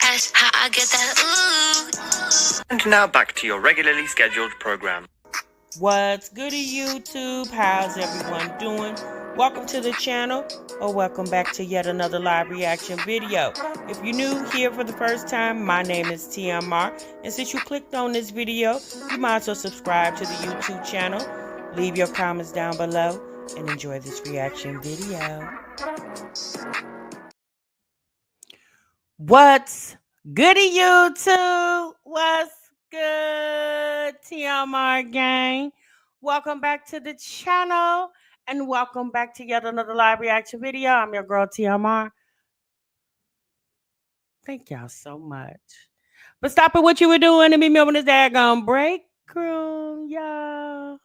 That's how I get that ooh. And now back to your regularly scheduled program. What's goody, YouTube? How's everyone doing? Welcome to the channel, or welcome back to yet another live reaction video. If you're new here for the first time, my name is TMR, and since you clicked on this video, you might as well subscribe to the YouTube channel, leave your comments down below, and enjoy this reaction video. What's goody, YouTube? What's good, TMR gang? Welcome back to the channel, and welcome back to yet another live reaction video. I'm your girl, TMR. Thank y'all so much. But stop it what you were doing and meet me over this daggone break room, y'all.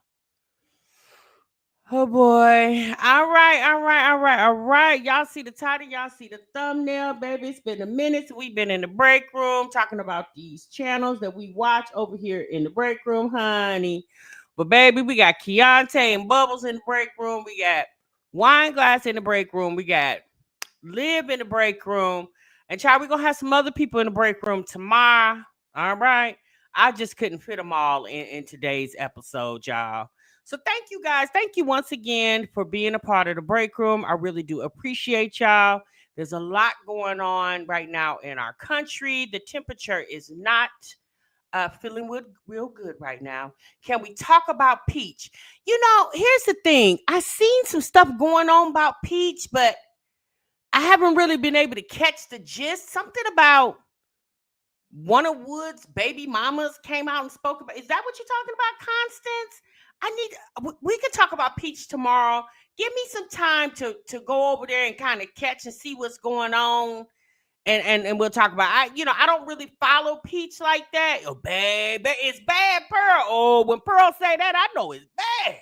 Oh boy. All right. Y'all see the title, y'all see the thumbnail, baby. It's been a minute since we've been in the break room talking about these channels that we watch over here in the break room, honey. But baby, we got Keyontae and Bubbles in the break room. We got Wine Glass in the break room. We got Liv in the break room. And child, we're gonna have some other people in the break room tomorrow. All right. I just couldn't fit them all in today's episode, y'all. So thank you guys. Thank you once again for being a part of the break room. I really do appreciate y'all. There's a lot going on right now in our country. The temperature is not feeling real good right now. Can we talk about Peach? You know, here's the thing. I seen some stuff going on about Peach, but I haven't really been able to catch the gist. Something about one of Wood's baby mamas came out and spoke about. Is that what you're talking about, Constance? We could talk about Peach tomorrow. Give me some time to go over there and kind of catch and see what's going on. And we'll talk about. I don't really follow Peach like that. Oh, baby, it's bad, Pearl. Oh, when Pearl say that, I know it's bad. Is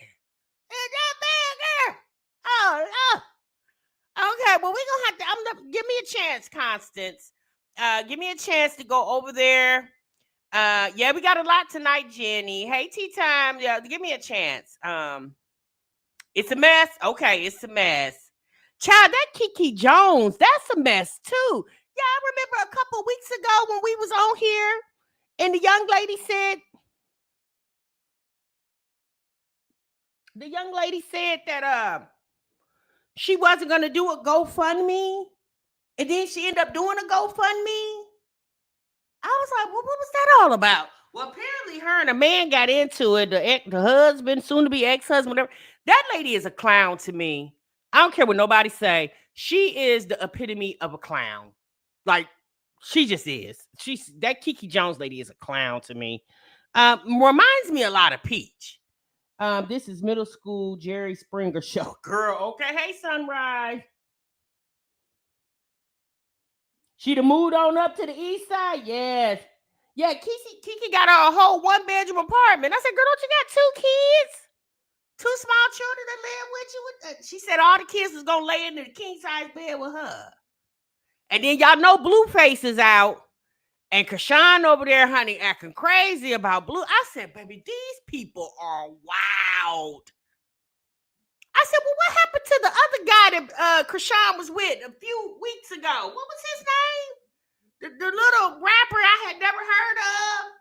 that bad, girl? Oh, okay. Well, we're gonna have to. Give me a chance, Constance. Give me a chance to go over there. Yeah, we got a lot tonight, Jenny. Hey, tea time. Yeah, give me a chance. It's a mess. Okay, it's a mess. Child, that Kiki Jones, that's a mess too. Yeah, I remember a couple weeks ago when we was on here, and the young lady that she wasn't gonna do a GoFundMe, and then she ended up doing a GoFundMe. I was like, well, what was that all about? Well, apparently her and a man got into it. The husband, soon to be ex-husband, whatever. That lady is a clown to me. I don't care what nobody say. She is the epitome of a clown. Like, she just is. That Kiki Jones lady is a clown to me. Reminds me a lot of Peach. This is middle school Jerry Springer show. Girl, okay. Hey, Sunrise. She done moved on up to the east side? Yes. Yeah, Kiki got a whole one-bedroom apartment. I said, girl, don't you got 2 kids? 2 small children that live with you? She said all the kids was going to lay in the king-size bed with her. And then y'all know Blueface is out. And Krishan over there, honey, acting crazy about Blue. I said, baby, these people are wild. I said, well, what happened to the other guy that Krishan was with a few weeks ago? What was his name? The little rapper I had never heard of.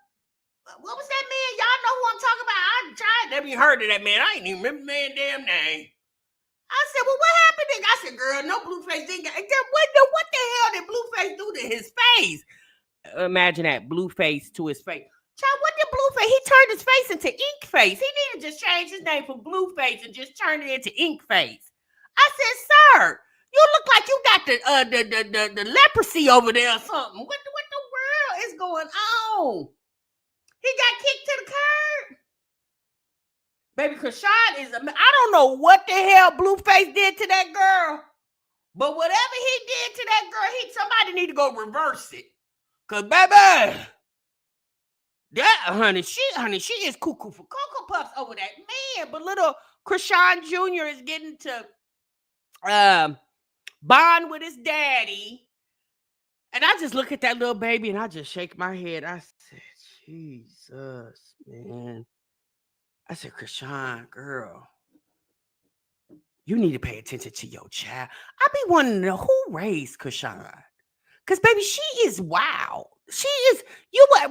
What was that man? Y'all know who I'm talking about. I tried. Never even heard of that man. I ain't even remember the man's damn name. I said, well, what happened? I said, girl, no Blueface didn't. What the hell did Blueface do to his face? Imagine that, Blueface to his face. Child, what did Blueface? He turned his face into Ink Face. He needed to just change his name from Blueface and just turn it into Ink Face. I said, sir, you look like you got the leprosy over there or something. What the world is going on? He got kicked to the curb. Baby, Krishan is. I don't know what the hell Blueface did to that girl, but whatever he did to that girl, somebody need to go reverse it. Cause baby, that honey, she is cuckoo for Cocoa Puffs over that man. But little Krishan Jr. is getting to bond with his daddy. And I just look at that little baby and I just shake my head. I said, Jesus, man. I said, Krishan, girl, you need to pay attention to your child. I be wanting to know who raised Krishan. Because, baby, she is wild. She is,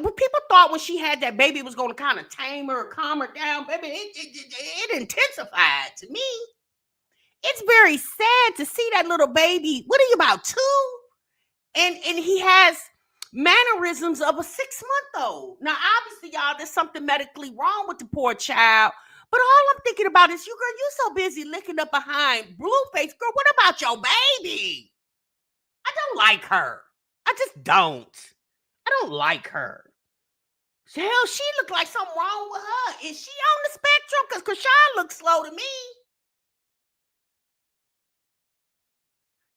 when people thought when she had that baby it was going to kind of tame her or calm her down, baby, it intensified to me. It's very sad to see that little baby. What are you, about 2? And he has mannerisms of a 6-month-old. Now, obviously, y'all, there's something medically wrong with the poor child. But all I'm thinking about is, you so busy licking up behind Blueface. Girl, what about your baby? I don't like her. I just don't. I don't like her. Hell, she looked like something wrong with her. Is she on the spectrum? Because Krishan looks slow to me.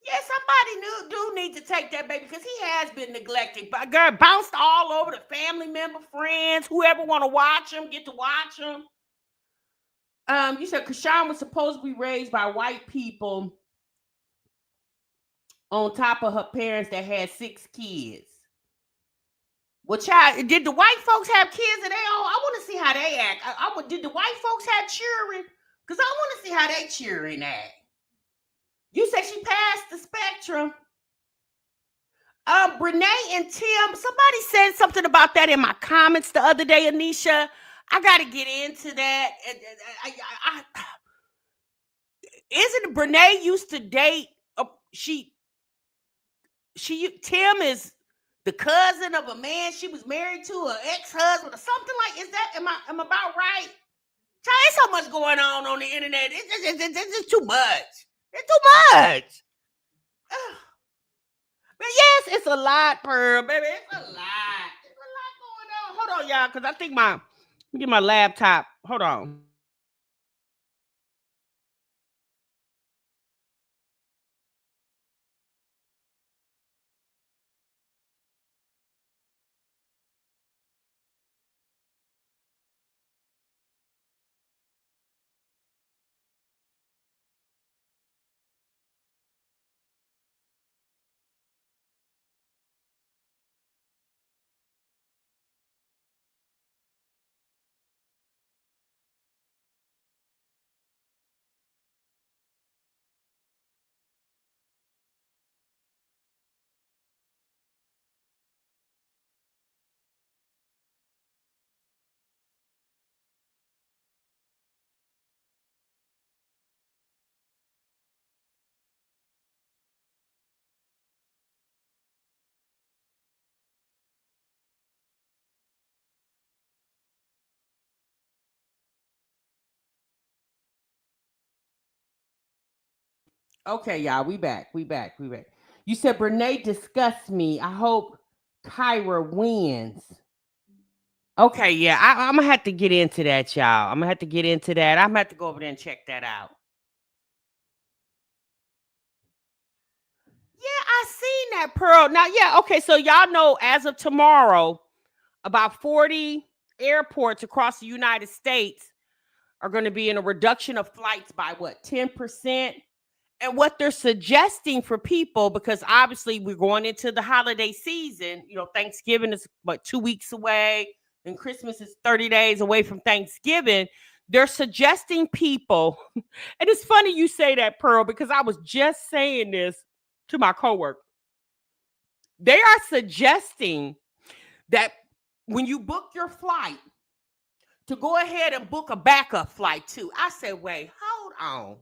Yeah, somebody do need to take that baby because he has been neglected. But girl, bounced all over the family member, friends, whoever want to watch him, get to watch him. You said Krishan was supposed to be raised by white people on top of her parents that had 6 kids. Well, child, did the white folks have kids of their own? I want to see how they act. Did the white folks have children? Because I want to see how they children act. You said she passed the spectrum. Brene and Tim, somebody said something about that in my comments the other day, Anisha. I got to get into that. Isn't Brene used to date? Tim is the cousin of a man she was married to, an ex-husband or something like. Is that? Am I about right? Child, there's so much going on the internet. It's just too much. It's too much. But yes, it's a lot, Pearl, baby. It's a lot. There's a lot going on. Hold on, y'all, because I think let me get my laptop. Hold on. Okay, y'all, we back. You said Brene disgusts me. I hope Kyra wins. Okay, yeah, I'm gonna have to get into that, y'all. I'm gonna have to get into that. I'm gonna have to go over there and check that out. Yeah, I seen that, Pearl. Now, yeah, okay, so y'all know as of tomorrow, about 40 airports across the United States are going to be in a reduction of flights by 10%? And what they're suggesting for people, because obviously we're going into the holiday season, Thanksgiving is 2 weeks away and Christmas is 30 days away from Thanksgiving. They're suggesting people, and it's funny you say that, Pearl, because I was just saying this to my coworker. They are suggesting that when you book your flight, to go ahead and book a backup flight too. I said, wait, hold on.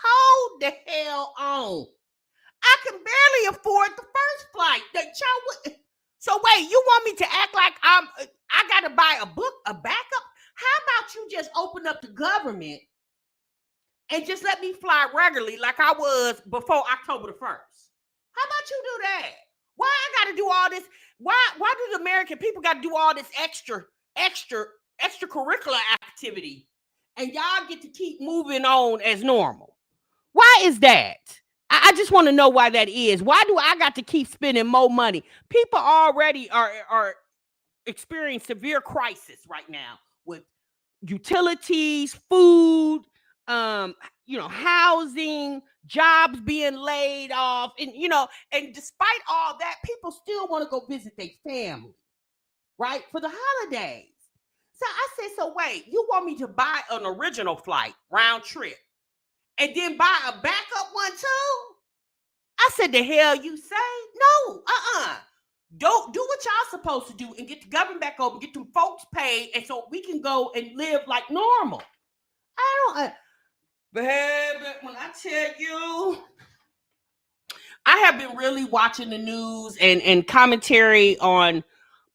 Hold the hell on. I can barely afford the first flight. So wait, you want me to act like I gotta buy a backup? How about you just open up the government and just let me fly regularly like I was before October the 1st? How about you do that? Why I gotta do all this? Why do the American people gotta do all this extracurricular activity and y'all get to keep moving on as normal? Why is that? I just want to know why that is. Why do I got to keep spending more money? People already are experiencing severe crisis right now with utilities, food, housing, jobs being laid off, and despite all that, people still want to go visit their family, right, for the holidays. So I said, so wait, you want me to buy an original flight round trip and then buy a backup one too? I said, the hell you say? No, Don't do what y'all supposed to do and get the government back open, get them folks paid, and so we can go and live like normal. Baby, when I tell you, I have been really watching the news and commentary on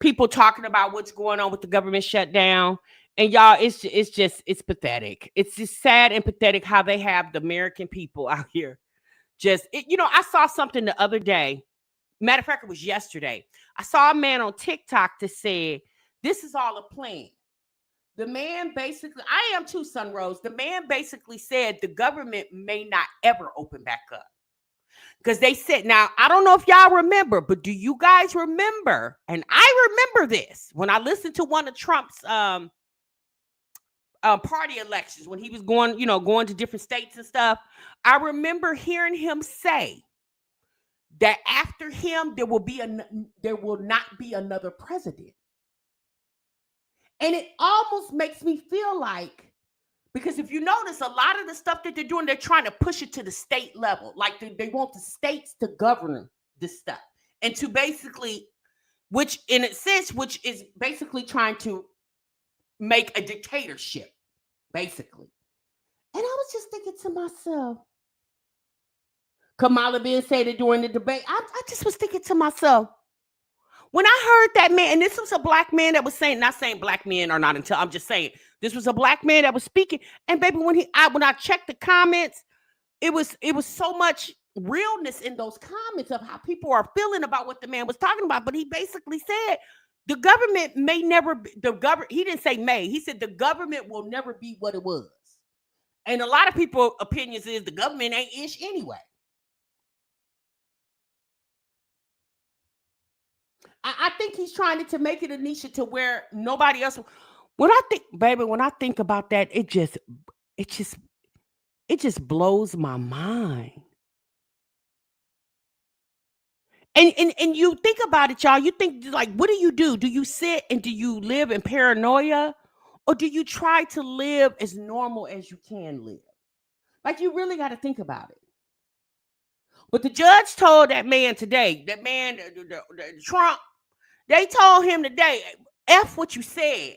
people talking about what's going on with the government shutdown. And y'all, it's pathetic. It's just sad and pathetic how they have the American people out here. I saw something the other day. Matter of fact, it was yesterday. I saw a man on TikTok that said, this is all a plan. The man basically, I am too, Sunrose. The man basically said the government may not ever open back up. Because they said, now, I don't know if y'all remember, but do you guys remember? And I remember this when I listened to one of Trump's party elections when he was going to different states and stuff. I remember hearing him say that after him, there will not be another president. And it almost makes me feel like, because if you notice, a lot of the stuff that they're doing, they're trying to push it to the state level. Like they want the states to govern this stuff. And to basically, which is basically trying to make a dictatorship, basically. And I was just thinking to myself, Kamala Ben said it during the debate. I just was thinking to myself, when I heard that man, and this was a black man that was saying, not saying black men are not until, I'm just saying, this was a black man that was speaking. And baby, when I checked the comments, it was so much realness in those comments of how people are feeling about what the man was talking about. But he basically said the government may never be, he didn't say may, he said the government will never be what it was. And a lot of people opinions is the government ain't ish anyway. I think he's trying to make it a niche to where nobody else. When I think about that, it just blows my mind. And you think about it, y'all. You think, like, what do? Do you sit and do you live in paranoia, or do you try to live as normal as you can live? Like, you really got to think about it. But the judge told that man today, Trump, they told him today, F what you said.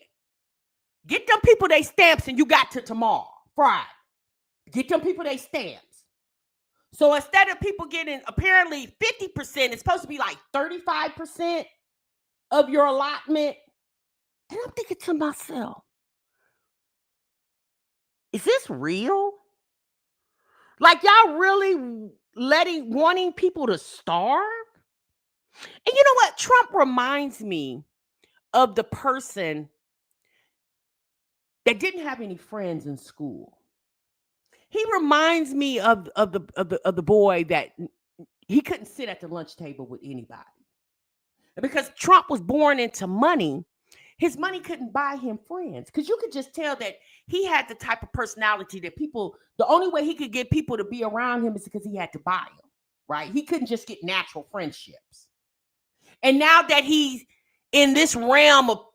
Get them people they stamps and you got to tomorrow, Friday. Get them people they stamps. So instead of people getting apparently 50%, it's supposed to be like 35% of your allotment. And I'm thinking to myself, is this real? Like, y'all really wanting people to starve? And you know what? Trump reminds me of the person that didn't have any friends in school. He reminds me of the boy that he couldn't sit at the lunch table with anybody. And because Trump was born into money, his money couldn't buy him friends. Because you could just tell that he had the type of personality that the only way he could get people to be around him is because he had to buy them, right? He couldn't just get natural friendships. And now that he's in this realm of,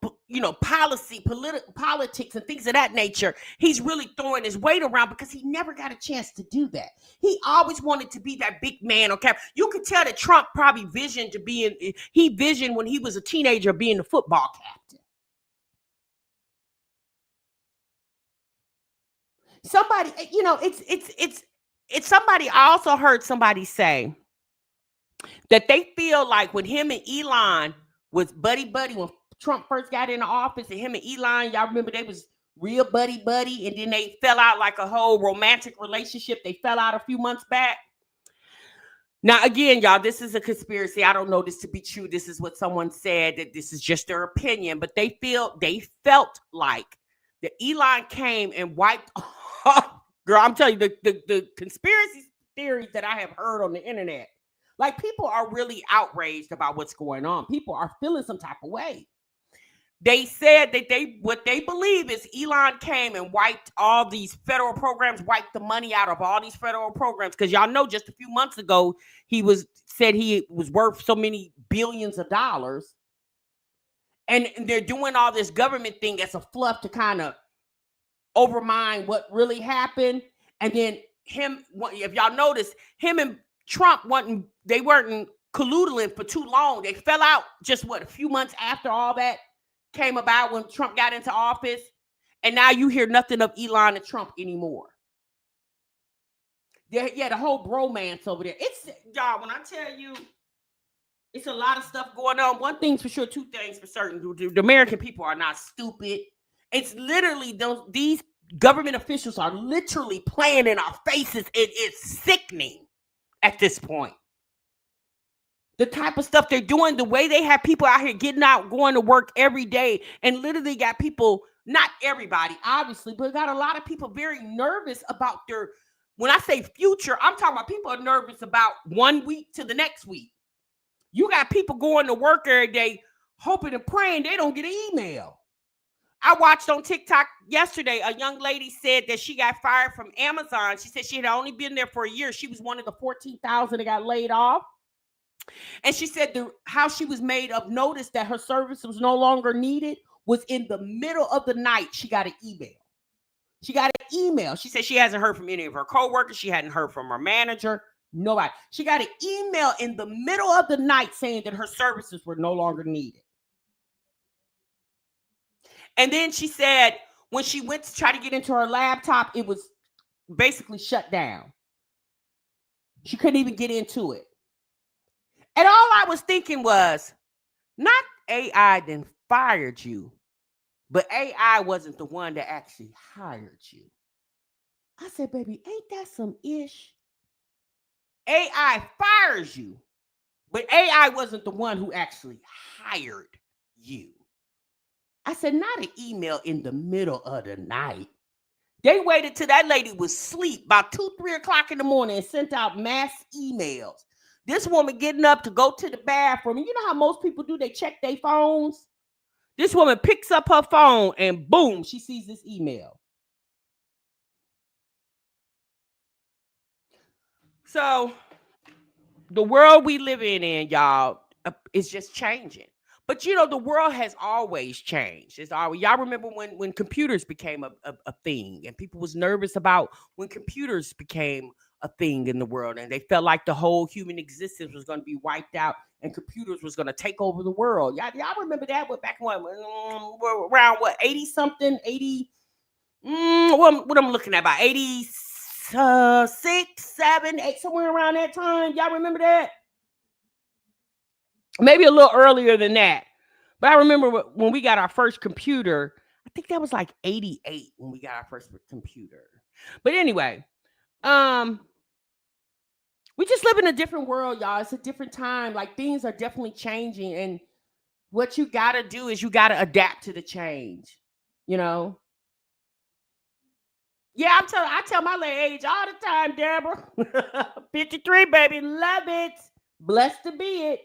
politics and things of that nature, he's really throwing his weight around because he never got a chance to do that. He always wanted to be that big man. Okay, you could tell that Trump probably visioned when he was a teenager being the football captain. Somebody, it's somebody. I also heard somebody say that they feel like when him and Elon was buddy when Trump first got into office, and him and Elon, y'all remember they was real buddy, and then they fell out like a whole romantic relationship. They fell out a few months back. Now, again, y'all, this is a conspiracy. I don't know this to be true. This is what someone said, that this is just their opinion, but they felt like that Elon came and wiped girl, I'm telling you, the conspiracy theories that I have heard on the internet, like, people are really outraged about what's going on. People are feeling some type of way. They said that what they believe is Elon came and wiped all these federal programs, wiped the money out of all these federal programs. Because y'all know just a few months ago, he said he was worth so many billions of dollars. And they're doing all this government thing as a fluff to kind of overmine what really happened. And then if y'all notice, him and Trump weren't canoodling for too long. They fell out just a few months after all that came about when Trump got into office. And now you hear nothing of Elon and Trump anymore. Yeah, the whole bromance over there. It's, y'all, when I tell you, it's a lot of stuff going on. One thing's for sure, two things for certain. The American people are not stupid. It's literally these government officials are literally playing in our faces. It's sickening at this point. The type of stuff they're doing, the way they have people out here getting out, going to work every day, and literally got people, not everybody, obviously, but got a lot of people very nervous about their, when I say future, I'm talking about people are nervous about 1 week to the next week. You got people going to work every day, hoping and praying they don't get an email. I watched on TikTok yesterday, a young lady said that she got fired from Amazon. She said she had only been there for a year. She was one of the 14,000 that got laid off. And she said how she was made of notice that her service was no longer needed was in the middle of the night. She got an email. She said she hasn't heard from any of her coworkers. She hadn't heard from her manager. Nobody. She got an email in the middle of the night saying that her services were no longer needed. And then she said when she went to try to get into her laptop, it was basically shut down. She couldn't even get into it. And all I was thinking was, not AI then fired you, but AI wasn't the one that actually hired you. I said, baby, ain't that some ish? AI fires you, but AI wasn't the one who actually hired you. I said, not an email in the middle of the night. They waited till that lady was asleep about 2-3 o'clock in the morning and sent out mass emails. This woman getting up to go to the bathroom. And you know how most people do? They check their phones. This woman picks up her phone and boom, she sees this email. So the world we live in, y'all, is just changing. But you know, the world has always changed. Y'all remember when computers became a thing, and people was nervous about when computers became a thing in the world, and they felt like the whole human existence was going to be wiped out, and computers was going to take over the world. Y'all remember that? Back when around 80 something, 80. What I'm looking at, about 86, 7, 8, somewhere around that time. Y'all remember that? Maybe a little earlier than that. But I remember when we got our first computer, I think that was like 88 when we got our first computer. But anyway, we just live in a different world, y'all. It's a different time. Like, things are definitely changing. And what you got to do is you got to adapt to the change, you know? Yeah, I tell my age all the time, Deborah. 53, baby. Love it. Blessed to be it.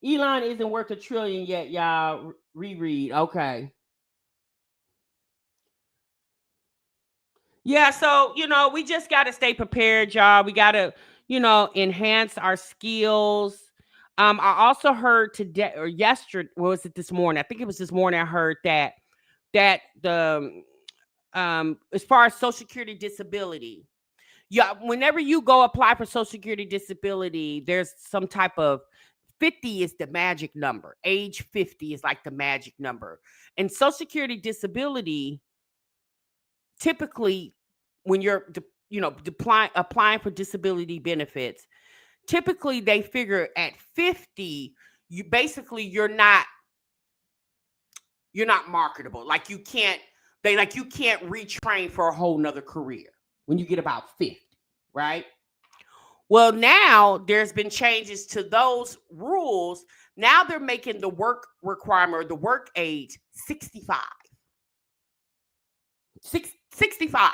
Elon isn't worth $1 trillion yet, y'all. Reread. Okay. Yeah, so, you know, we just got to stay prepared, y'all. We got to, you know, enhance our skills. I also heard today or yesterday, was it this morning? I think it was this morning I heard that the as far as Social Security disability, yeah, whenever you go apply for Social Security disability, there's some type of 50 is the magic number. Age 50 is like the magic number. And Social Security disability, typically, when you're, applying for disability benefits, typically they figure at 50, you're not marketable. Like you can't retrain for a whole nother career when you get about 50, right? Well, now there's been changes to those rules. Now they're making the work requirement, the work age 65. 65.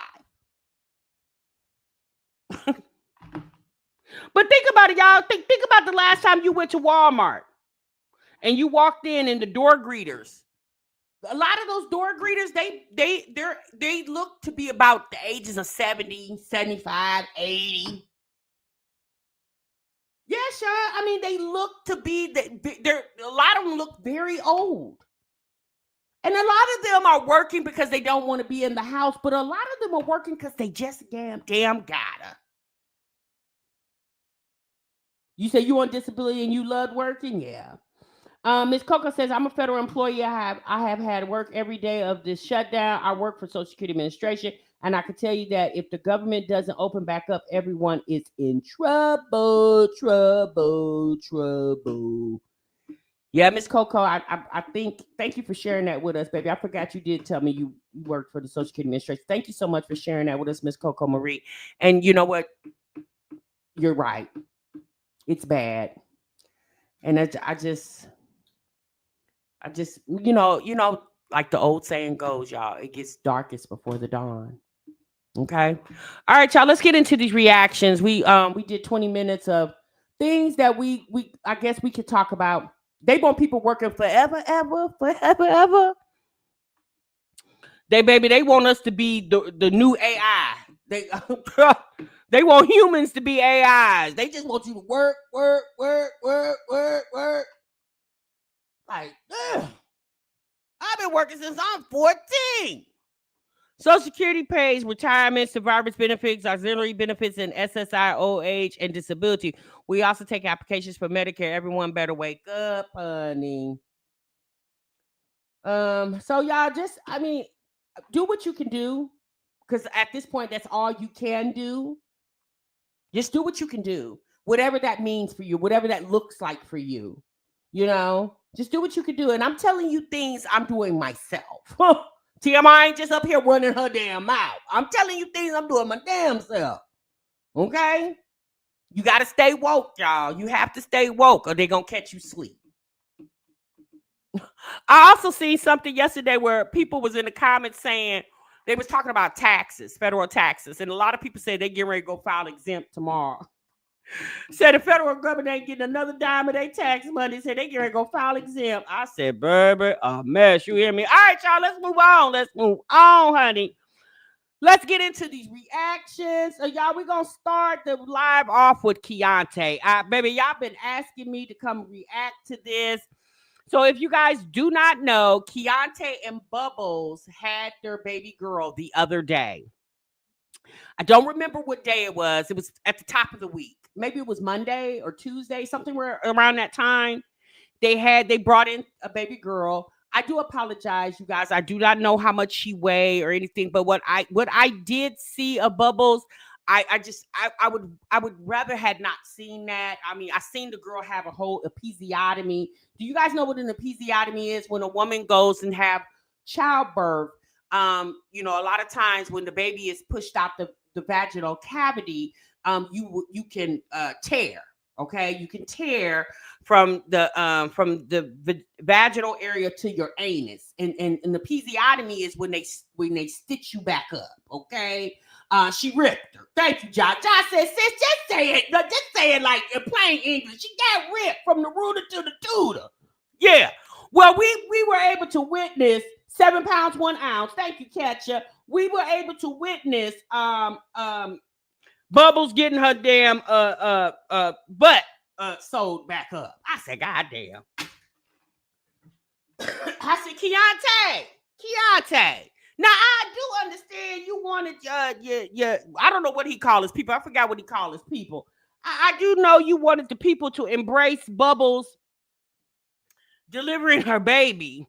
But think about it, y'all. Think about the last time you went to Walmart and you walked in and the door greeters. A lot of those door greeters, they look to be about the ages of 70, 75, 80. Yeah, sure. I mean, they look to be, a lot of them look very old. And a lot of them are working because they don't want to be in the house, but a lot of them are working because they just damn gotta. You say you on disability and you loved working? Yeah. Ms. Coco says, I'm a federal employee. I have had work every day of this shutdown. I work for Social Security Administration, and I can tell you that if the government doesn't open back up, everyone is in trouble, trouble, trouble. Yeah, Miss Coco, I think, thank you for sharing that with us, baby. I forgot you did tell me you worked for the Social Security Administration. Thank you so much for sharing that with us, Miss Coco Marie. And you know what? You're right. It's bad. And I just, like the old saying goes, y'all, it gets darkest before the dawn. Okay. All right, y'all, let's get into these reactions. We did 20 minutes of things that we I guess we could talk about. They want people working forever, ever, forever, ever. They want us to be the new AI. They want humans to be AIs. They just want you to work, work, work, work, work, work. Like, ugh. I've been working since I'm 14. Social Security pays retirement, survivors benefits, auxiliary benefits, and SSI, OH, and disability. We also take applications for Medicare. Everyone better wake up, honey. So y'all do what you can do, because at this point, that's all you can do. Just do what you can do, whatever that means for you, whatever that looks like for you. Just do what you can do. And I'm telling you things I'm doing myself. TMI ain't just up here running her damn mouth. I'm telling you things I'm doing my damn self. Okay? You got to stay woke, y'all. You have to stay woke or they're going to catch you sleep. I also seen something yesterday where people was in the comments saying they was talking about taxes, federal taxes. And a lot of people say they getting ready to go file exempt tomorrow. Said the federal government ain't getting another dime of their tax money. Said they gonna go file exempt. I said, baby, a mess. You hear me? All right, y'all, let's move on. Let's move on, honey. Let's get into these reactions. So, y'all, we're gonna start the live off with Keyontae. Baby, y'all been asking me to come react to this. So if you guys do not know, Keyontae and Bubbles had their baby girl the other day. I don't remember what day it was. It was at the top of the week. Maybe it was Monday or Tuesday, something around that time. They brought in a baby girl. I do apologize, you guys. I do not know how much she weighed or anything, but what I did see of Bubbles, I would rather had not seen that. I mean, I seen the girl have a whole episiotomy. Do you guys know what an episiotomy is? When a woman goes and have childbirth, a lot of times when the baby is pushed out the vaginal cavity, you can tear. Okay, you can tear from the vaginal area to your anus, and the episiotomy is when they stitch you back up. Okay, she ripped her. Thank you, Josh. Josh said, "Sis, just say it like in plain English. She got ripped from the rooter to the tutor." Yeah. Well, we were able to witness 7 pounds 1 ounce. Thank you, Ketchup. We were able to witness Bubbles getting her damn butt sewed back up. I said, God damn. I said, Keyontae. Now I do understand you wanted your I don't know what he calls his people. I forgot what he calls his people. I do know you wanted the people to embrace Bubbles delivering her baby.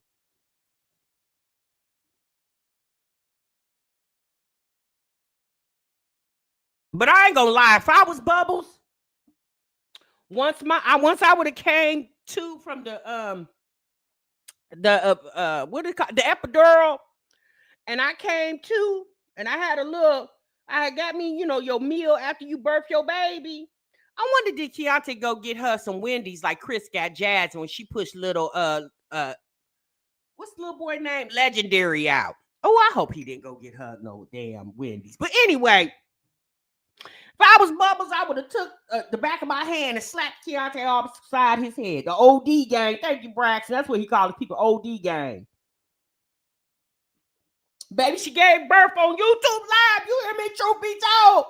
But I ain't gonna lie, if I was Bubbles, once I would have came to from the what do you call the epidural, and I came to, and I had got me, your meal after you birth your baby. I wonder, did Keyontae go get her some Wendy's like Chris got Jazz when she pushed little what's the little boy name? Legendary out. Oh, I hope he didn't go get her no damn Wendy's. But anyway, if I was Bubbles, I would have took the back of my hand and slapped Keyontae off beside his head. The OD gang. Thank you, Braxton. That's what he calls people, OD gang. Baby, she gave birth on YouTube Live. You hear me? Truth be told.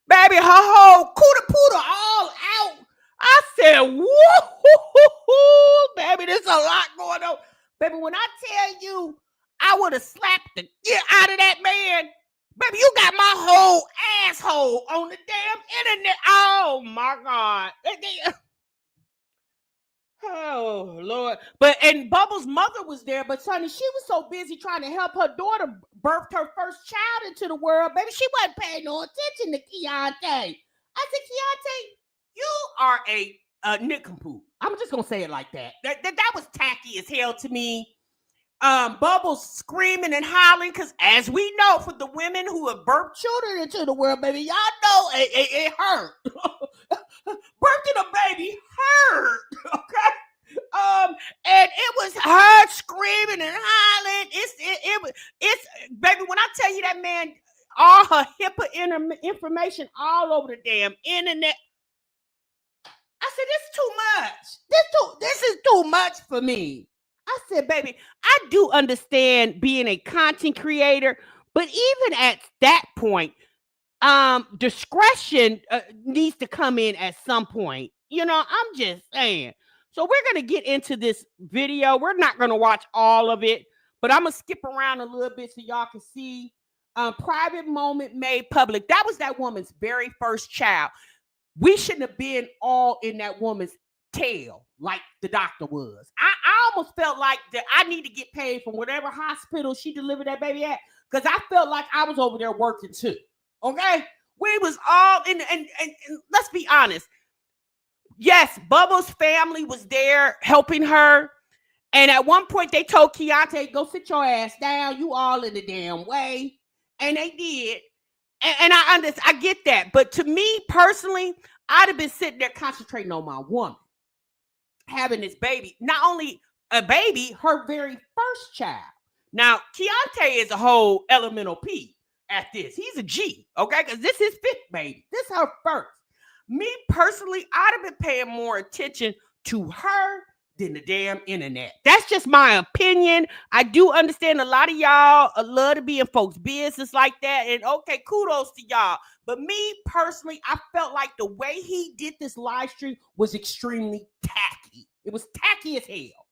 Baby, her whole cooter all out. I said, woo, baby, there's a lot going on. Baby, when I tell you, I would have slapped the shit out of that man. Baby, you got my whole asshole on the damn internet. Oh my God. Oh Lord. And Bubbles' mother was there, but Sonny, she was so busy trying to help her daughter birth her first child into the world. Baby, she wasn't paying no attention to Keyontae. I said, Keyontae, you are a nincompoop. I'm just gonna say it like that. That was tacky as hell to me. Bubbles screaming and hollering, because as we know, for the women who have birthed children into the world, baby, y'all know it hurt. Birthing a baby hurt, okay? And it was her screaming and hollering. It's baby, when I tell you that man, all her HIPAA information all over the damn internet. I said, this is too much. This is too much for me. I said, baby, I do understand being a content creator, but even at that point, discretion needs to come in at some point. You know, I'm just saying. So we're going to get into this video. We're not going to watch all of it, but I'm going to skip around a little bit so y'all can see. Private moment made public. That was that woman's very first child. We shouldn't have been all in that woman's tail like the doctor was. I almost felt like that I need to get paid from whatever hospital she delivered that baby at, because I felt like I was over there working too. Okay? We was all in, and let's be honest. Yes, Bubbles' family was there helping her. And at one point they told Keyontae, go sit your ass down. You all in the damn way. And they did. And I understand, I get that. But to me personally, I'd have been sitting there concentrating on my woman having this baby. Not only a baby, her very first child. Now, Keyontae is a whole elemental P at this. He's a G, okay? Because this is fifth baby. This is her first. Me personally, I'd have been paying more attention to her than the damn internet. That's just my opinion. I do understand a lot of y'all love to be in folks' business like that. And okay, kudos to y'all. But me personally, I felt like the way he did this live stream was extremely tacky. It was tacky as hell.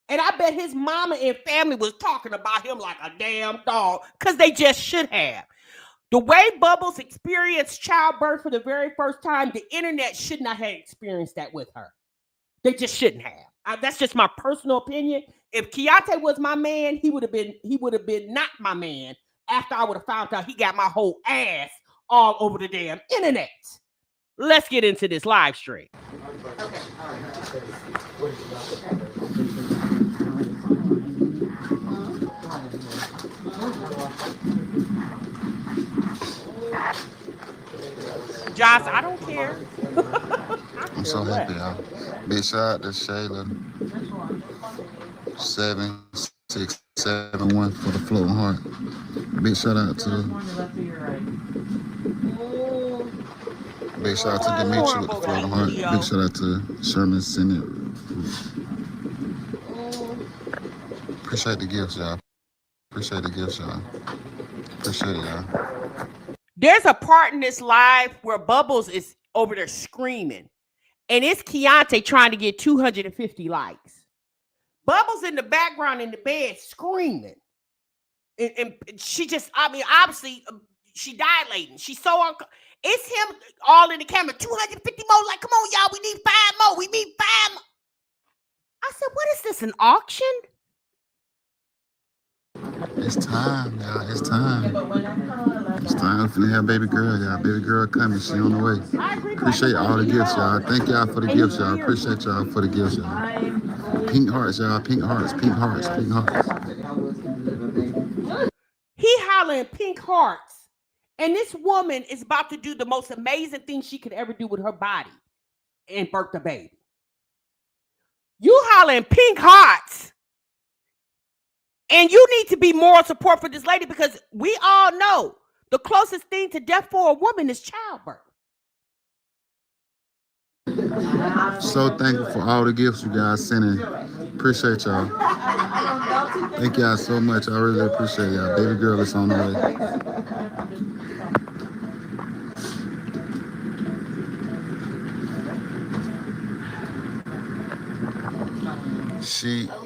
And I bet his mama and family was talking about him like a damn dog, because they just should have. The way Bubbles experienced childbirth for the very first time, the internet should not have experienced that with her. They just shouldn't have. That's just my personal opinion. If Keyontae was my man, he would have been not my man after I would have found out he got my whole ass all over the damn internet. Let's get into this live stream. Okay. Josh, I don't care. I'm so happy, y'all. Big shout out to Shayla. 7671 for the floating heart. Big shout out to Demetri with the floating heart. Big shout out to Sherman Senate. Appreciate the gifts, y'all. Appreciate it, y'all. There's a part in this live where Bubbles is over there screaming, and it's Keyontae trying to get 250 likes. Bubbles in the background in the bed screaming. And she just, obviously, she dilating. She's so it's him all in the camera. 250 more, like, come on, y'all, we need 5 more. We need 5 more. I said, what is this, an auction? It's time, y'all. It's time. It's time for to have baby girl, y'all. Baby girl coming. She on the way. Appreciate all the gifts, y'all. Thank y'all for the gifts, y'all. Appreciate y'all for the gifts, y'all. Pink hearts, y'all. Pink hearts. He hollering pink hearts. And this woman is about to do the most amazing thing she could ever do with her body and birth the baby. You hollering pink hearts. And you need to be moral support for this lady, because we all know the closest thing to death for a woman is childbirth. So thankful for all the gifts you guys sending. Appreciate y'all. Thank y'all so much. I really appreciate y'all. Baby girl is on the way.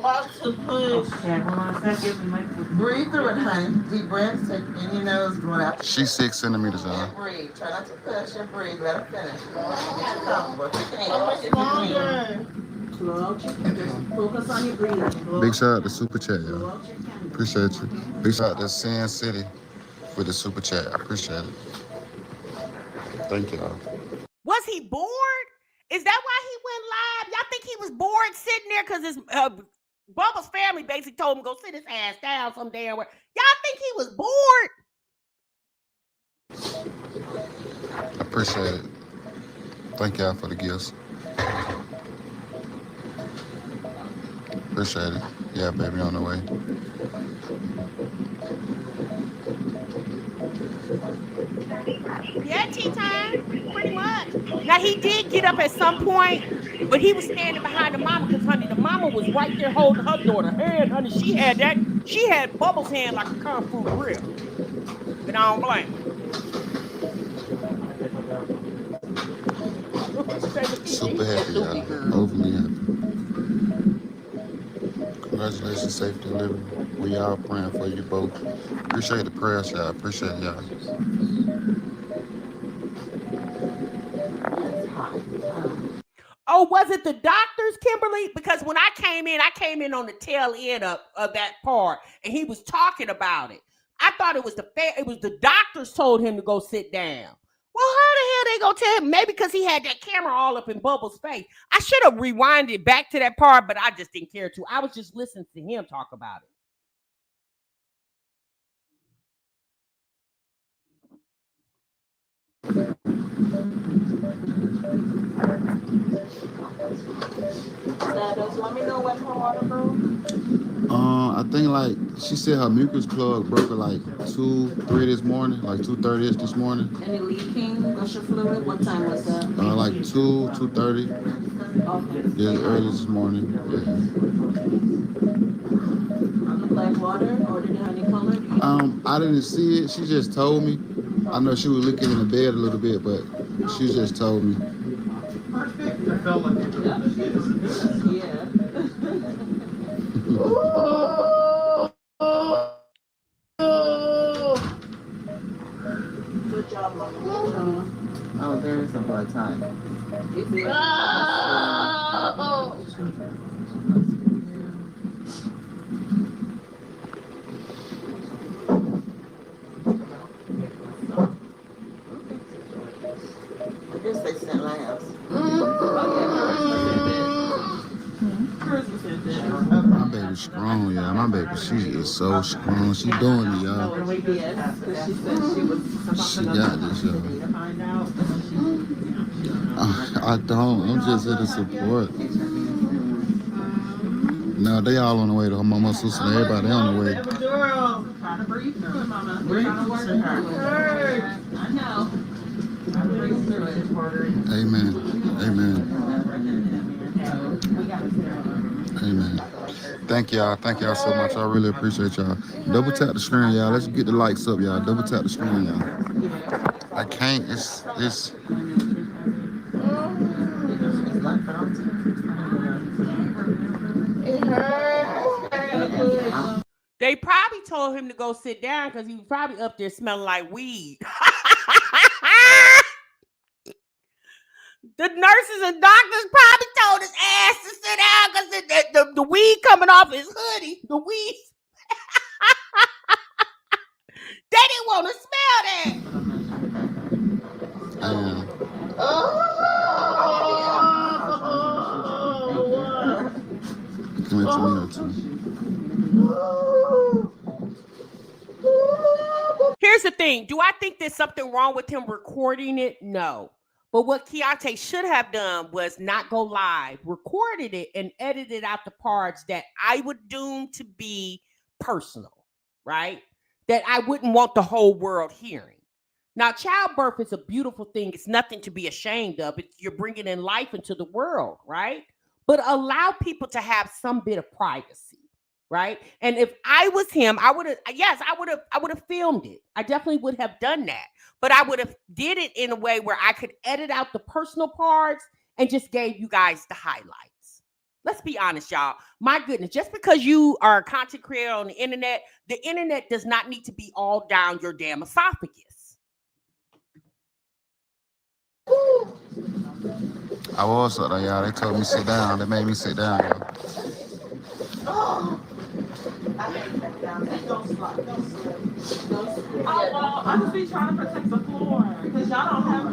about to push. Okay, hold on a second. Breathe through it, honey. Deep breath. Take in your nose. Blow out. She's 6 centimeters, y'all. Breathe. Try not to push and breathe. Let her finish. Get you comfortable. If you can. Slow out your just focus on your breathing. Big shout out to Super Chat, y'all. Appreciate you. Big shout out to Sand City for the Super Chat. I appreciate it. Thank y'all. Was he bored? Is that why he went live? Y'all think he was bored sitting there because his Bubbles family basically told him go sit his ass down some damn where? Y'all think he was bored? I appreciate it. Thank y'all for the gifts. Appreciate it. Yeah, baby, on the way. Yeah, tea time, pretty much. Now, he did get up at some point, but he was standing behind the mama because, honey, the mama was right there holding her daughter's hand, honey. She had Bubbles' hand like a kung fu grip. But I don't blame her. Super happy, y'all. Overly happy. Congratulations, safe delivery. We all praying for you both. Appreciate the prayers, y'all. Appreciate y'all. Oh, was it the doctors, Kimberly? Because when I came in on the tail end of that part, and he was talking about it. I thought it was the doctors told him to go sit down. Well, how the hell they gonna tell him? Maybe because he had that camera all up in Bubbles' face. I should have rewinded back to that part, but I just didn't care to. I was just listening to him talk about it. Let me know when her water broke. I think like she said her mucus plug broke at like 2:30 this morning, like 2:30 this morning. Any leaking, gusher fluid? What time was that? Like 2:30. Okay. Yeah, early this morning. Yeah. On the black water, or did it have any color? I didn't see it. She just told me. I know she was looking in the bed a little bit, but she just told me. Perfect. I felt like it. Yeah. Good job, Mama. Oh, there is a blood time. I guess they sent lambs. My baby's strong, y'all. My baby, she is so strong. She doing it, y'all. She got this, y'all. I don't. I'm just here to support. No, they all on the way to her mama, sister, everybody on the way. Breathe through it, Mama. Breathe through her. I know. Breathe through it. Amen. Amen. Amen. Thank y'all. Thank y'all so much. I really appreciate y'all. Double tap the screen, y'all. Let's get the likes up, y'all. Double tap the screen, y'all. I can't. It's. They probably told him to go sit down because he was probably up there smelling like weed. The nurses and doctors probably told his ass to sit down because the weed coming off his hoodie. The weed. They didn't want to smell that. Come here to me too. Here's the thing. Do I think there's something wrong with him recording it? No. But what Keyontae should have done was not go live, recorded it, and edited out the parts that I would doom to be personal, right? That I wouldn't want the whole world hearing. Now, childbirth is a beautiful thing. It's nothing to be ashamed of. You're bringing in life into the world, right? But allow people to have some bit of privacy. Right. And if I was him, I would have filmed it. I definitely would have done that. But I would have did it in a way where I could edit out the personal parts and just gave you guys the highlights. Let's be honest, y'all. My goodness, just because you are a content creator on the internet does not need to be all down your damn esophagus. I was up there, y'all. They told me sit down. They made me sit down, y'all. I hate that down. Don't slide. Don't slip. Don't slip. Oh, well, I just be trying to protect the floor. Because y'all don't have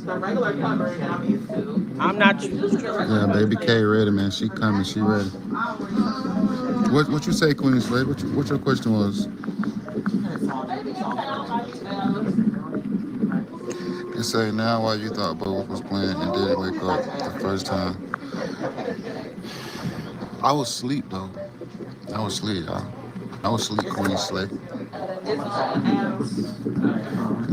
the regular covering that I'm used to. I'm not. Yeah, baby K ready, man. She coming. She ready. What you say, Queen Slade? What your question was? You say now why you thought Bubbles was playing and didn't wake up the first time. I was asleep though. I was asleep, y'all. I was asleep, Queen Slade.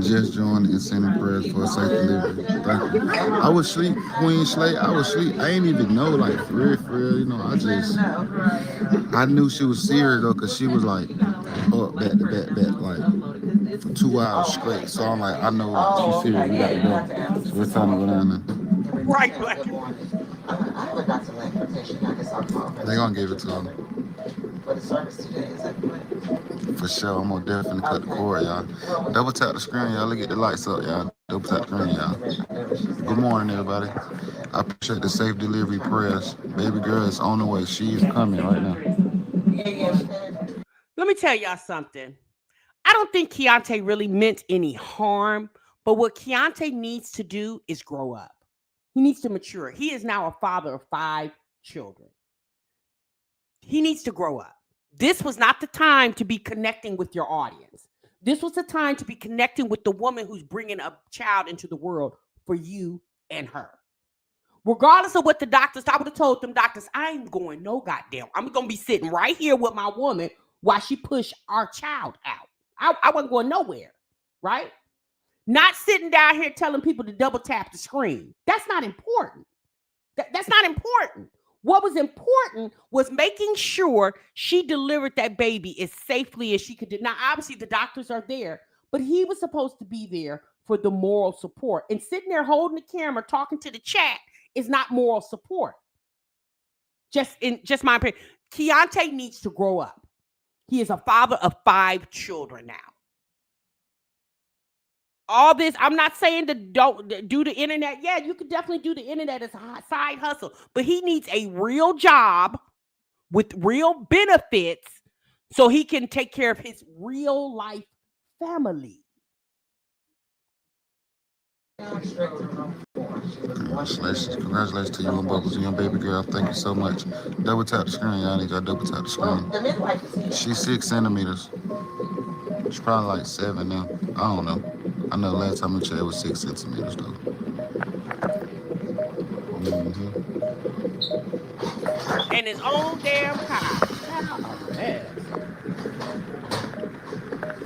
Just joined and sending prayers for a safe delivery. Thank you. I was asleep, Queen Slade. I was asleep. I ain't even know, like, for real, you know, I knew she was serious, though, because she was, like, up back to back, like, for 2 hours straight. So I'm like, I know she's serious. We got to go. So it's time to go down there. Right. They gonna give it to him. For sure, I'm gonna definitely cut the cord, y'all. Double tap the screen, y'all. Look at the lights up, y'all. Double tap the screen, y'all. Good morning, everybody. I appreciate the safe delivery prayers. Baby girl is on the way. She's coming right now. Let me tell y'all something. I don't think Keyontae really meant any harm, but what Keyontae needs to do is grow up. He needs to mature. He is now a father of 5 children. He needs to grow up. This was not the time to be connecting with your audience. This was the time to be connecting with the woman who's bringing a child into the world for you and her. Regardless of what the doctors, I would have told them doctors, I ain't going no goddamn. I'm going to be sitting right here with my woman while she push our child out. I wasn't going nowhere, right? Not sitting down here telling people to double tap the screen. That's not important. That's not important. What was important was making sure she delivered that baby as safely as she could do. Now, obviously, the doctors are there, but he was supposed to be there for the moral support. And sitting there holding the camera, talking to the chat is not moral support. Just my opinion. Keyontae needs to grow up. He is a father of 5 children now. All this, I'm not saying to don't do the internet. Yeah, you could definitely do the internet as a side hustle, but he needs a real job with real benefits so he can take care of his real life family. Congratulations to you and Bubbles and your baby girl. Thank you so much. Double tap the screen, y'all. Need y'all double tap the screen. She's 6 centimeters. She's probably like 7 now. I don't know. I know last time I checked it was 6 centimeters though. Mm-hmm. And his own damn car.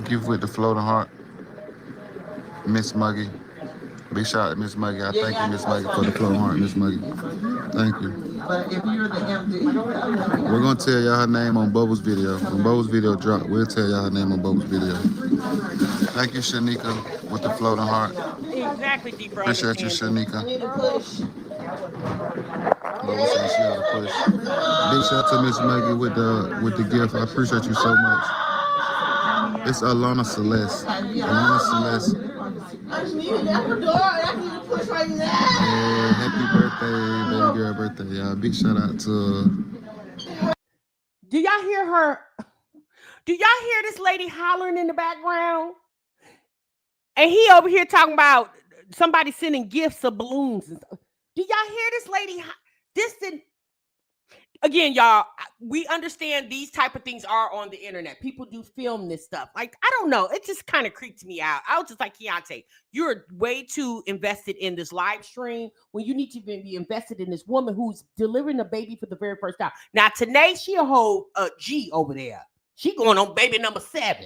Give with the floating heart, Miss Muggy. Big shout out to Miss Muggy. I thank you, Miss Muggy, for the floating heart, Miss Muggy. Thank you. But if you're the MD, we're gonna tell y'all her name on Bubbles' video. When Bubbles' video drop, we'll tell y'all her name on Bubbles' video. Thank you, Shanika, with the floating heart. Exactly, deeper. Appreciate you, Shanika. Bubbles said she had a push. Big shout out to Miss Maggie with the gift. I appreciate you so much. It's Alana Celeste. Alana Celeste. I just needed that for door. I need to push right now. Yeah, happy birthday, baby girl birthday, y'all. Big shout out to. Do y'all hear her? Do y'all hear this lady hollering in the background? And he over here talking about somebody sending gifts of balloons and stuff. Do y'all hear this lady? This didn't. Again, y'all, we understand these type of things are on the internet. People do film this stuff. Like, I don't know. It just kind of creeped me out. I was just like, Keyontae, you're way too invested in this live stream when you need to be invested in this woman who's delivering a baby for the very first time. Now, today, she a whole G over there. She going on baby number 7.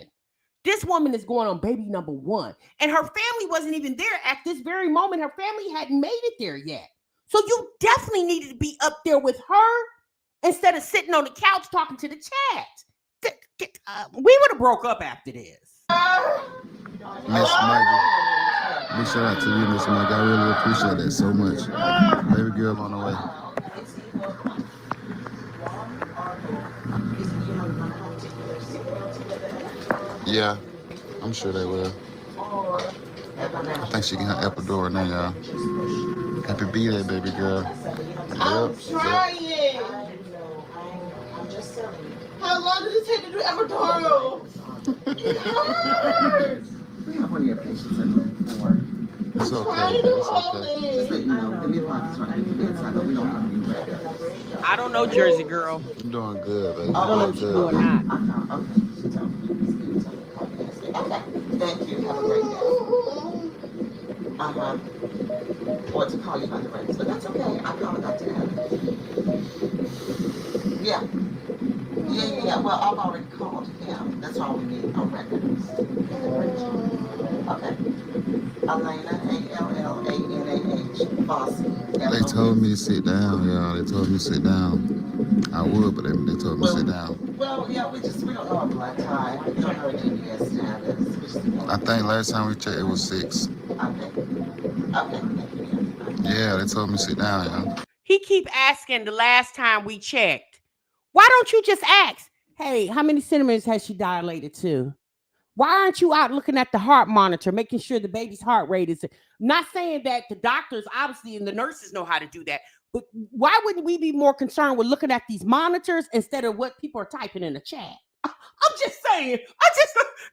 This woman is going on baby number 1. And her family wasn't even there at this very moment. Her family hadn't made it there yet. So you definitely needed to be up there with her instead of sitting on the couch talking to the chat. We would have broke up after this. Miss Maggie. Big shout out to you, Miss Maggie. I really appreciate that so much. Baby girl on the way. Yeah, I'm sure they will. I think she can have epidural now, y'all. Happy B-Day, baby girl. I'm trying. How long does it take to do epidural? It hurts. We have one of your patients in for. It's okay. Trying to do It's all okay. Just things. let you know, the midwife is trying to get inside, but we don't have any records. I don't know, Jersey girl. I'm doing good, baby. I don't know if she's doing not. I found, okay, she told me. Okay, thank you. Have a great day. Or to call you by the records, but that's okay. I call Dr. Adams. Yeah. Well, I've already called him. That's all we need, our records. Okay. Elena, A-L-L-A-N-A-H, Fossey. They told me to sit down, y'all. They told me to sit down. I would, but they told me to sit down. Well, yeah, we don't know a blood type. We don't know an ABS status. I think last time we checked, it was 6. Okay. Yeah, they told me to sit down, y'all. He keep asking the last time we checked. Why don't you just ask, hey, how many centimeters has she dilated to? Why aren't you out looking at the heart monitor, making sure the baby's heart rate is... Not saying that the doctors, obviously, and the nurses know how to do that, but why wouldn't we be more concerned with looking at these monitors instead of what people are typing in the chat? I'm just saying.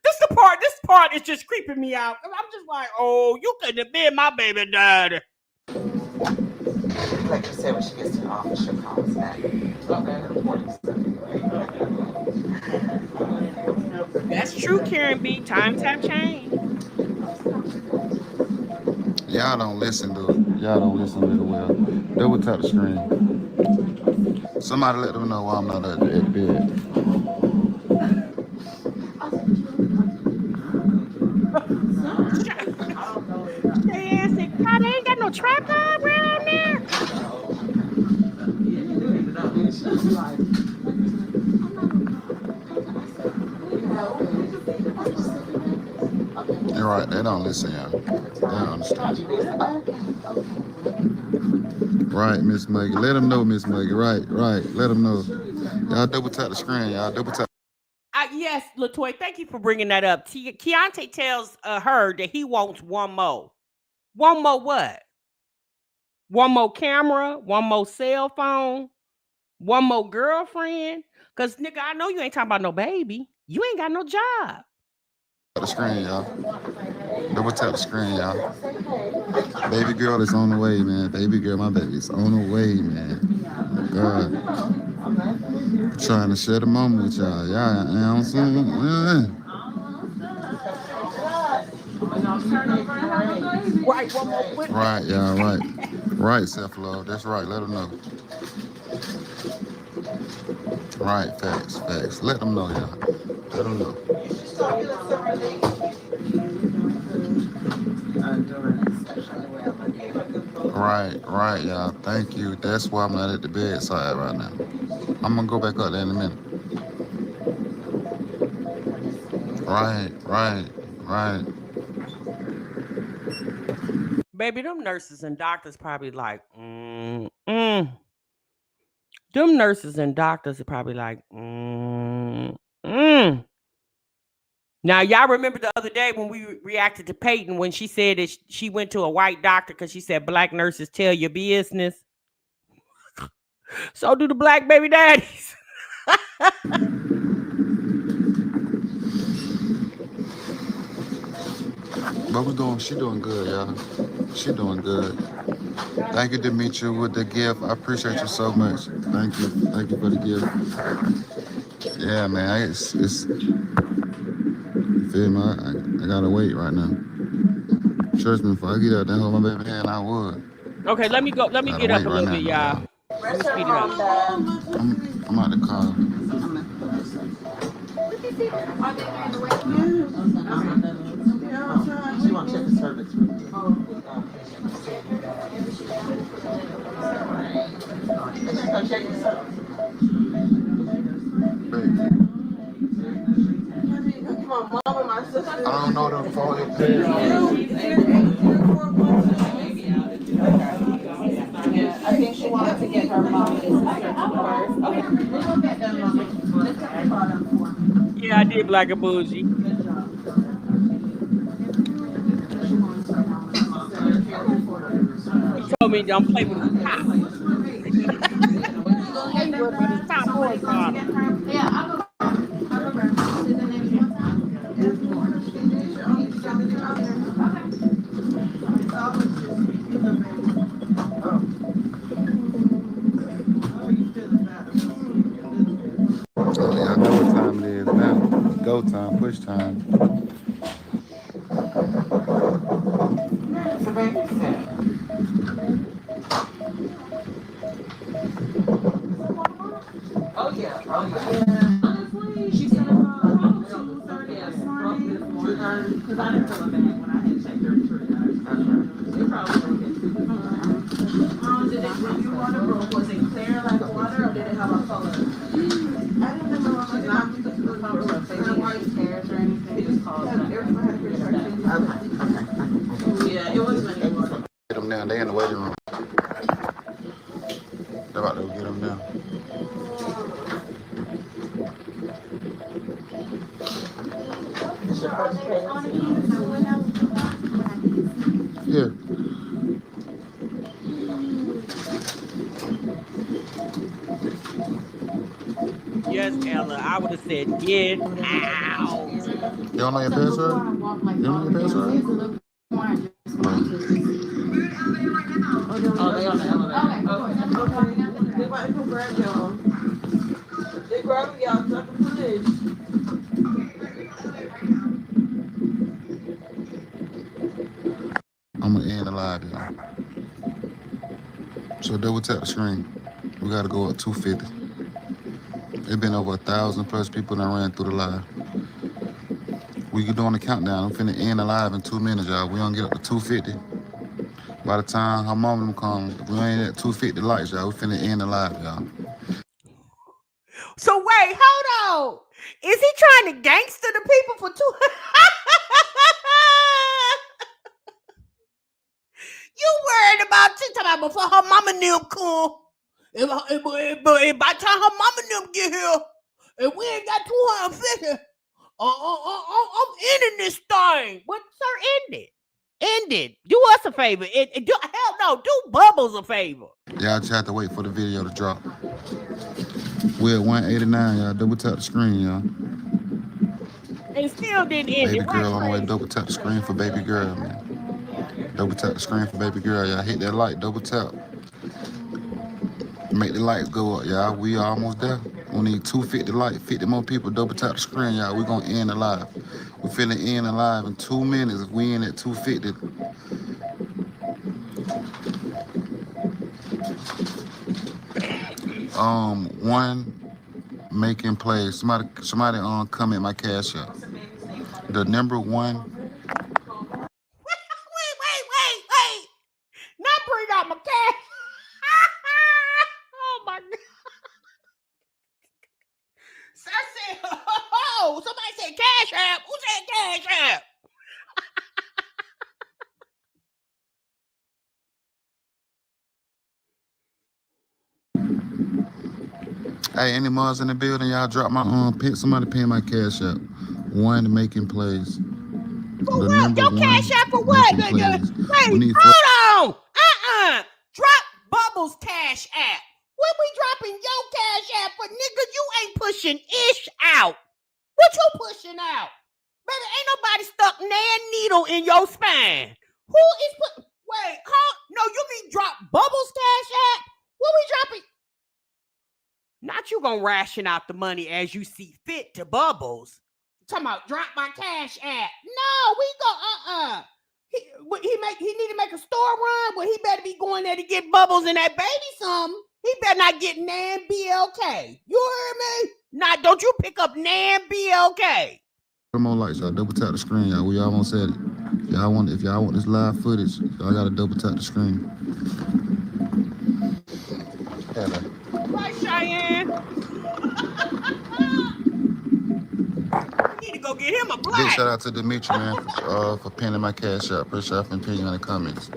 This part is just creeping me out. I'm just like, oh, you could have been my baby daddy. Like you said, when she gets to the office, she'll call us back. That's true, Karen B. Times have changed. Y'all don't listen to it. Y'all don't listen really well. Double tap the screen. Somebody let them know why I'm not at the bed. They said, God, they ain't got no tripod around there. You're right. They don't listen, y'all. They don't understand. Right, Miss Maggie. Let them know, Miss Maggie. Right. Let them know. Y'all double tap the screen, y'all. Double tap. Yes, LaToya, thank you for bringing that up. Keyontae tells her that he wants one more. One more what? One more camera? One more cell phone? One more girlfriend? Because, nigga, I know you ain't talking about no baby. You ain't got no job. The screen, y'all. Double tap the screen, y'all. Baby girl is on the way, man. Baby girl, my baby's on the way, man. Oh, God. Trying to share the moment with y'all. Y'all, Right, one more quick. Right, y'all, right. Right, self-love. That's right. Let them know. Right, facts. Let them know, y'all. Let them know. Right, y'all. Thank you. That's why I'm not at the bedside right now. I'm gonna go back up there in a minute. Right. Baby, them nurses and doctors probably like, Them nurses and doctors are probably like, Now, y'all remember the other day when we reacted to Peyton when she said that she went to a white doctor because she said black nurses tell your business. So do the black baby daddies. But she doing good, y'all. She doing good. Thank you, Demetria, with the gift. I appreciate you so much. Thank you for the gift. Yeah, man, it's you feel me? I gotta wait right now. Trust me, if I get out there and hold my baby hand, I would. Okay, let me go. Let me get up a little bit, y'all. Let me speed it up. I'm out the car. She wants to check the cervix. She's gonna check the cervix. My mom and my sister. I don't know them for your I think she wanted to get her mom and sister first. Okay. Yeah, I did Black and Bougie. told me don't play with the top. Hey, with the top board bottle. So y'all know what time it is now. Go time, push time. It's a babysit. Oh yeah. Honestly, she said probably 2:30 this morning. Because I didn't feel bad when I had checked her triage. It probably didn't get too good. Did it, when you water broke, was it clear like water or did it have a color? I didn't remember what she not white hairs or anything. It just caused yeah, it was many water. Get them now. They in the waiting room. They're about to go get them now. Here. Yes, Ella. I would have said get out. You don't know your password? You don't know your password? Oh, they on the elevator. Okay. They about to come grab y'all. They grabbing y'all so I can finish. I'm gonna end the live, y'all. So double tap the screen. We gotta go up 250. It's been over 1,000 plus people that ran through the live. We can do on the countdown. I'm finna end the live in 2 minutes, y'all. We gonna get up to 250. By the time her mom come, if we ain't at 250 likes, y'all, we finna end the live, y'all. So wait, hold on. Is he trying to gangster the people for two? You worried about you talking about before her mama and them come. If by the time her mama and them get here, and we ain't got 250, I'm ending this thing. What, sir, end it. End it. Do us a favor. Hell no, do Bubbles a favor. Y'all just have to wait for the video to drop. We're at 189, y'all. Double tap the screen, y'all. And still didn't end Baby it. girl on the way. Double tap the screen for baby girl, man. Double tap the screen for baby girl, y'all. Hit that like, double tap. Make the lights go up, y'all. We almost there. We need 250 likes, 50 more people. Double tap the screen, y'all. We gonna end the live. We finna end the live in 2 minutes. If we in at 250. One making plays. Somebody comment my cash up. The number one. Wait. Not bring out my cash. Oh my God. So I said, oh, somebody said cash app. Who said cash app? Hey, any mods in the building, y'all drop my somebody pay my cash up. One making plays. For what? Your cash app for what? Wait, hold on. Drop Bubbles cash app. When we dropping your cash app for, nigga, you ain't pushing ish out. What you pushing out? Baby, ain't nobody stuck nan needle in your spine. Who is wait, huh? No, you mean drop Bubbles cash app? What we dropping? Not you gonna ration out the money as you see fit to Bubbles. Talking about drop my cash app. No, we go He need to make a store run. Well, he better be going there to get Bubbles and that baby some. He better not get Nan BLK. You heard me? Not don't you pick up Nan BLK. Come on, lights, y'all. Double tap the screen, y'all. We almost said it. If y'all want this live footage, y'all gotta double tap the screen. Right, Cheyenne. We need to go get him a black. Big shout out to Dimitri, man, for pinning my cash up. Appreciate y'all for pinning in the comments.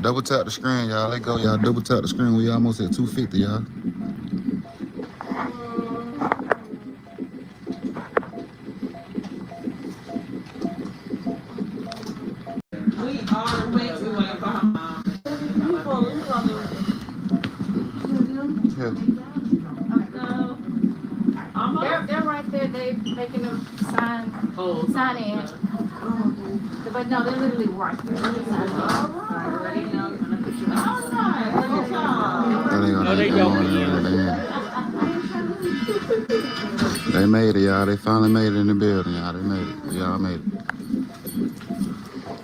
Double tap the screen, y'all. Let go, y'all. Double tap the screen. We almost at 250, y'all. We are waiting for her mom. They're right there. They making them sign in. But no, they're literally right there. They made it, y'all. They finally made it in the building, y'all. They made it. Y'all made it.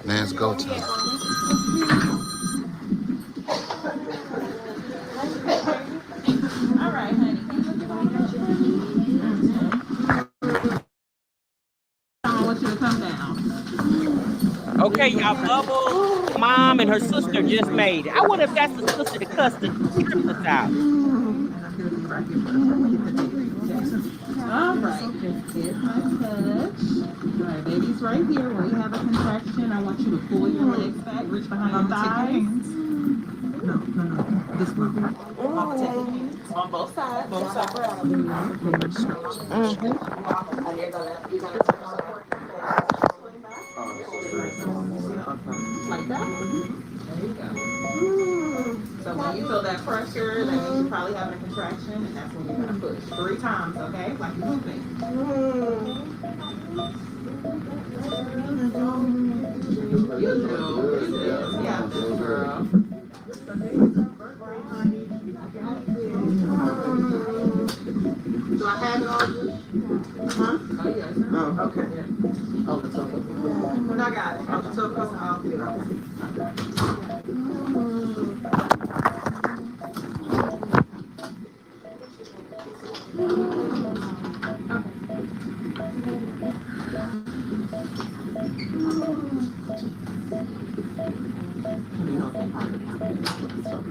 Now it's go time. All right, honey. I want you to come down. Okay, y'all. Bubbles, mom, and her sister just made it. I wonder if that's the sister that cussed the triplets out. All right. Here's my touch. All right, baby's right here. When you have a contraction, I want you to pull your legs back, reach behind your thighs. No. This one. On both sides. Both sides. Like that. There you go. So when you feel that pressure, that means you're probably having a contraction, and that's when you're going to push 3 times, okay? Like you're moving. You do. Yeah, good girl. Do I have it all? Huh? Oh, yes. Oh, okay. Oh, it's okay. I got it. I'll do it.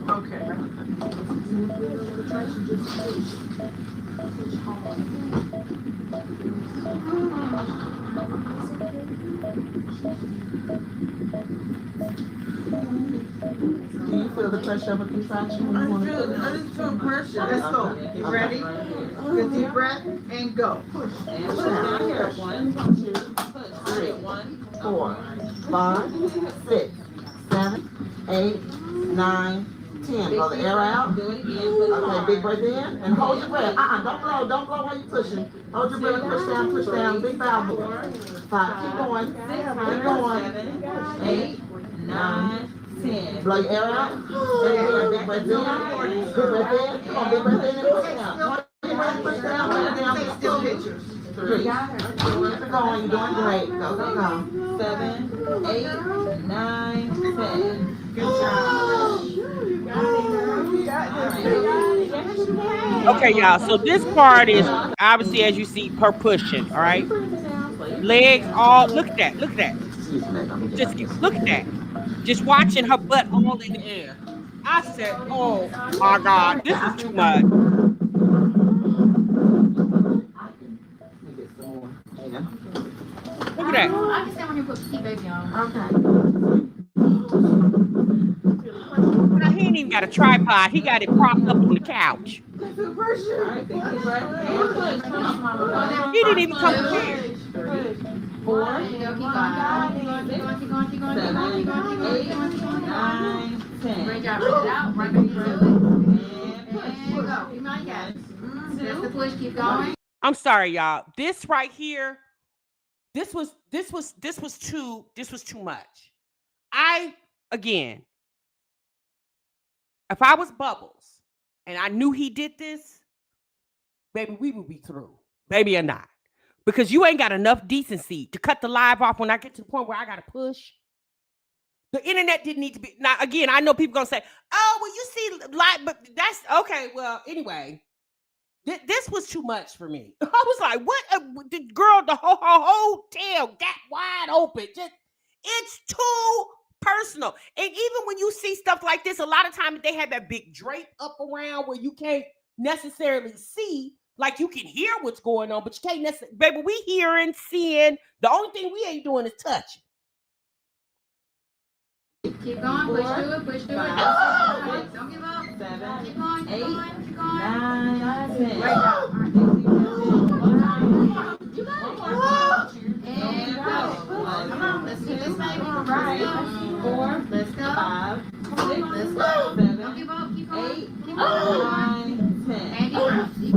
Okay. Do you feel the pressure of a contraction? I just feel pressure. Let's go. You ready? Good deep breath and go. Push. And push down here. 1, 2, 3, 1, 4, 5, 6, 7, 8, 9, 10. Blow the air out. Do it again. Okay, big breath in and hold your breath. Don't blow while you're pushing. Hold your breath, push down, big valve move. 5, keep going. 7, 8, 9, 10. Blow your air out. Big breath in. Big breath in. Come on, big breath in and push down. Push down, push down. 3. Keep it going. You're doing great. Go. 7, 8, 9, 10. Good job. Okay, y'all. So this part is obviously, as you see, her pushing. All right, legs all. Look at that. Look at that. Just look at that. Just watching her butt all in the air. I said, "Oh my God, this is too much." Look at that. I can stand when you put Key Baby on. Okay. Now, he ain't even got a tripod. He got it propped up on the couch. He didn't even come prepared. 4, 5, 6, 7, 8, 9, 10. Great job. Bring it out. Right back into it. And go. You might get it. That's the push. Keep going. I'm sorry, y'all. This right here, this was too much. Again, if I was Bubbles and I knew he did this, baby, we would be through. Baby or not. Because you ain't got enough decency to cut the live off when I get to the point where I gotta push. The internet didn't need to be. Now, again, I know people gonna say, "Oh, well, you see live," but that's okay. Well, anyway, this was too much for me. I was like, "What?" The girl, the whole tail got wide open. It's too personal. And even when you see stuff like this, a lot of times they have that big drape up around where you can't necessarily see. Like you can hear what's going on, but you can't necessarily. Baby, we hearing, seeing. The only thing we ain't doing is touching. Keep going. Push through it. Push through it. Don't give up. 7, Keep going. Keep 8, going. Keep going. 9, 10. Right now. You got it. And go. Come on. Let's do this, baby. Right. 4, Let's go. 5, 6, Let's go. 9, 10. Andy Brown. She's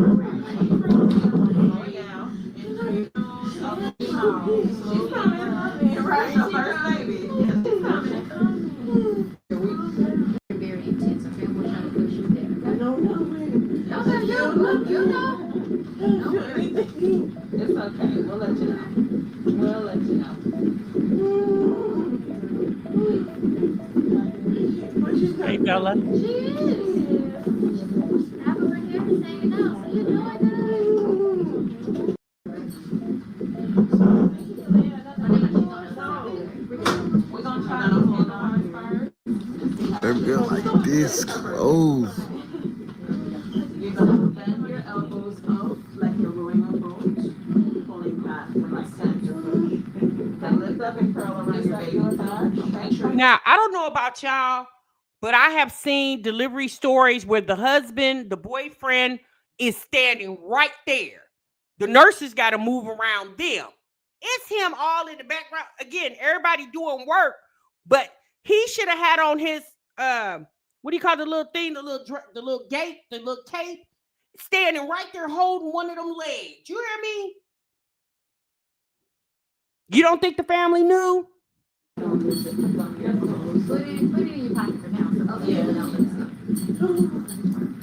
coming. Right, the first baby. She's coming. Very intense. Okay, we're trying to push you there. No. Okay, you know. It's okay. We'll let you know. Hey, Bella. She is. Half of her hair is hanging out, so you know I got We're gonna try to hold on first. Baby girl like this close. You're gonna bend your elbows up like you're rowing a boat, pulling back with like center push. Then lift up and curl around your baby back. Okay. Now, I don't know about y'all, but I have seen delivery stories where the husband, the boyfriend, is standing right there. The nurses got to move around them. It's him all in the background. Again, everybody doing work, but he should have had on his what do you call the little thing, the little gate, the little tape, standing right there holding one of them legs. You hear me? You don't think the family knew? Put it in your pocket for now. So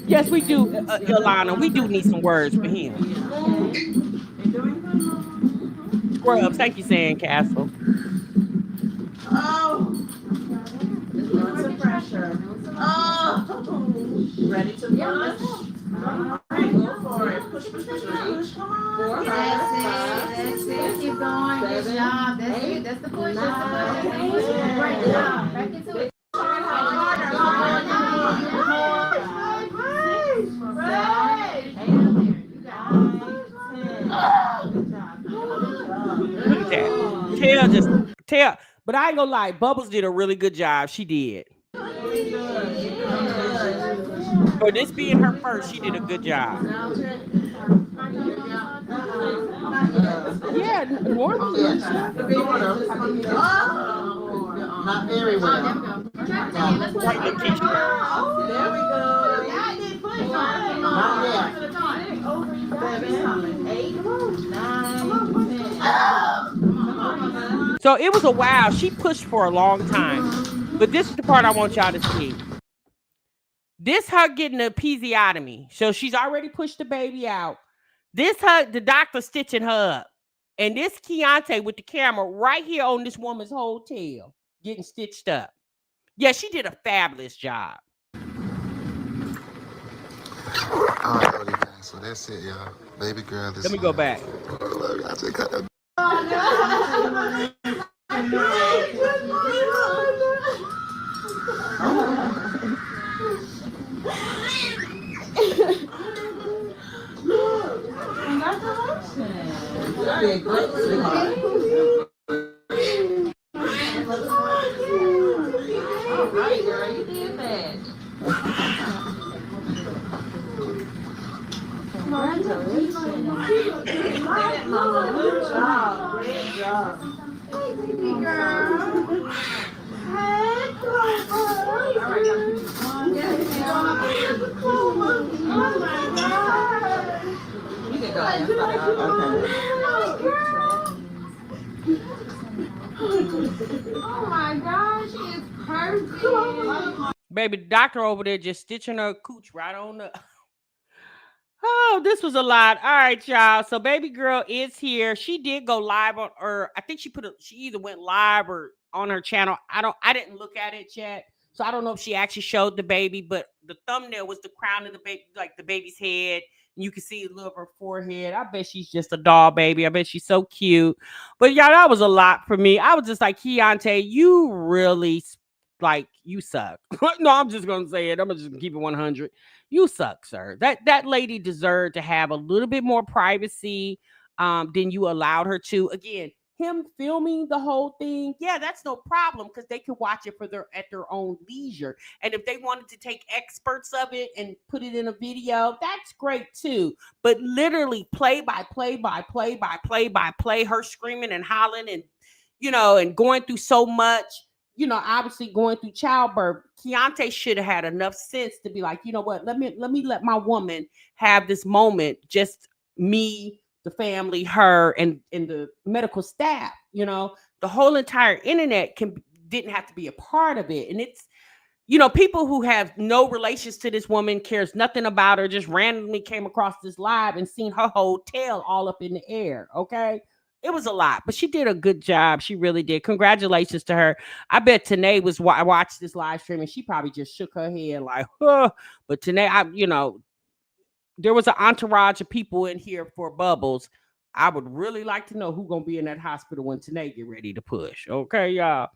Yes, we do, Ilana. We do need some words for him. Scrubs, thank you, Sandcastle. Oh, lots of pressure. Oh, ready to push? All right, go for it. Push. Come on. That's it. Keep going. Good job. That's it. That's the push. Great job. Back into it. Look at that. Tell. But I ain't gonna lie, Bubbles did a really good job. She did. For this being her first, she did a good job. Yeah, normally. Not very well. Right, Lakeisha. There we go. Not yet. 7, 8, 9, 10. So it was a while. She pushed for a long time. But this is the part I want y'all to see. This her getting a episiotomy. So she's already pushed the baby out. This her, the doctor stitching her up. And this Keyontae with the camera right here on this woman's whole tail, getting stitched up. Yeah, she did a fabulous job. All right, Olivia, so that's it, y'all. Baby girl, this Let me go back. I just cut that. All right, girl, you did that. Good job. Great job. Hey, baby girl. Hey, You can go. oh my gosh, she is perfect. Baby, the doctor over there just stitching her cooch right on the... Oh, this was a lot. All right, y'all. So baby girl is here. She did go live on her. I think she either went live or on her channel. I didn't look at it yet. So I don't know if she actually showed the baby, but the thumbnail was the crown of the baby, like the baby's head. And you can see a little of her forehead. I bet she's just a doll baby. I bet she's so cute. But y'all, that was a lot for me. I was just like, Keyontae, you really, like, you suck. No, I'm just going to say it. I'm going to just keep it 100. You suck, sir. That lady deserved to have a little bit more privacy than you allowed her to. Again, him filming the whole thing, yeah, that's no problem because they can watch it at their own leisure. And if they wanted to take experts of it and put it in a video, that's great too. But literally play by play, her screaming and hollering and and going through so much. obviously going through childbirth. Keyontae should have had enough sense to be like, you know what, let my woman have this moment, just me, the family, her, and the medical staff. The whole entire internet didn't have to be a part of it. And it's people who have no relations to this woman, cares nothing about her, just randomly came across this live and seen her whole tail all up in the air. Okay. It was a lot, but she did a good job. She really did. Congratulations to her. I bet Tanae watched this live stream and she probably just shook her head like, huh. But Tanae, there was an entourage of people in here for Bubbles. I would really like to know who's gonna be in that hospital when Tanae get ready to push. Okay, y'all.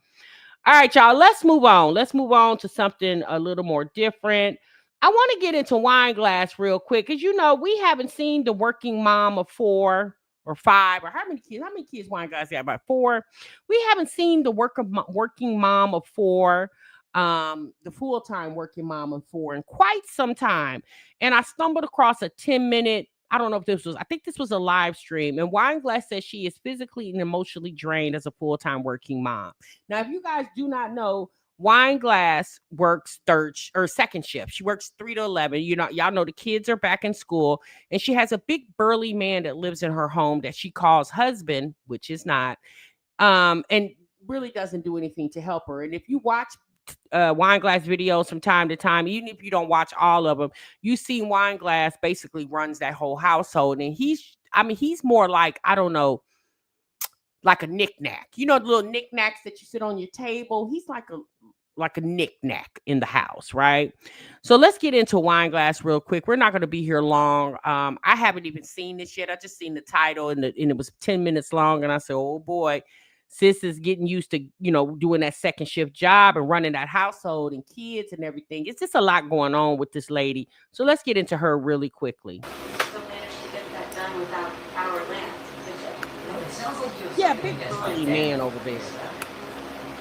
All right, y'all, let's move on. Let's move on to something a little more different. I want to get into Wine Glass real quick because, we haven't seen the working mom of 4 or 5 or how many kids? How many kids Wine Glass got? About 4. We haven't seen the working mom of 4, the full-time working mom of 4 in quite some time. And I stumbled across a 10-minute, I don't know if I think this was a live stream. And Wine Glass says she is physically and emotionally drained as a full-time working mom. Now, if you guys do not know, Wine Glass works second shift. She works 3 to 11. Y'all know the kids are back in school, and she has a big burly man that lives in her home that she calls husband, which is not, and really doesn't do anything to help her. And if you watch Wine Glass videos from time to time, even if you don't watch all of them, you see Wine Glass basically runs that whole household, and he's more like, I don't know, like a knickknack. The little knickknacks that you sit on your table. He's like a knickknack in the house, right? So let's get into Wine Glass real quick. We're not going to be here long. I haven't even seen this yet. I just seen the title and it was 10 minutes long, and I said, oh boy, sis is getting used to doing that second shift job and running that household and kids and everything. It's just a lot going on with this lady. So let's get into her really quickly. So managed to get that done without our land. Yeah, big burly man over there.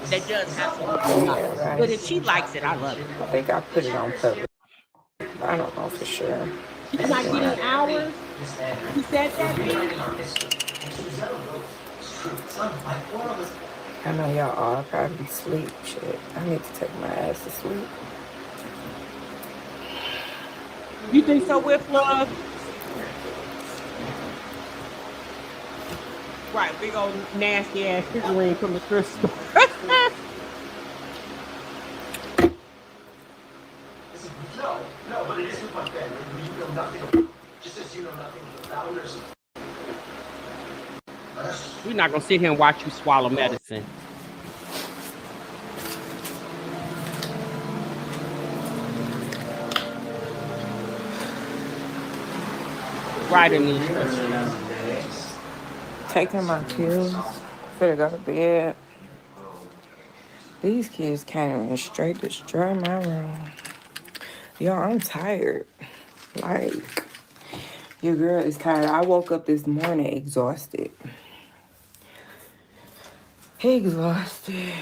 That does absolutely nothing. Right. But if she likes it, I love it. I think I put it on public. I don't know for sure. She's not getting hours. He said that. I know y'all all probably sleep. Shit, I need to take my ass to sleep. You think so, with love? Right, big old nasty ass figurine from the thrift store. No, but it is with my family. You know nothing about it. Just as you know nothing about others. We're not gonna sit here and watch you swallow medicine. Right in these. Taking my pills. Finna go to bed. These kids came in straight to destroy my room. Yo, I'm tired. Like, your girl is tired. I woke up this morning exhausted. Exhausted.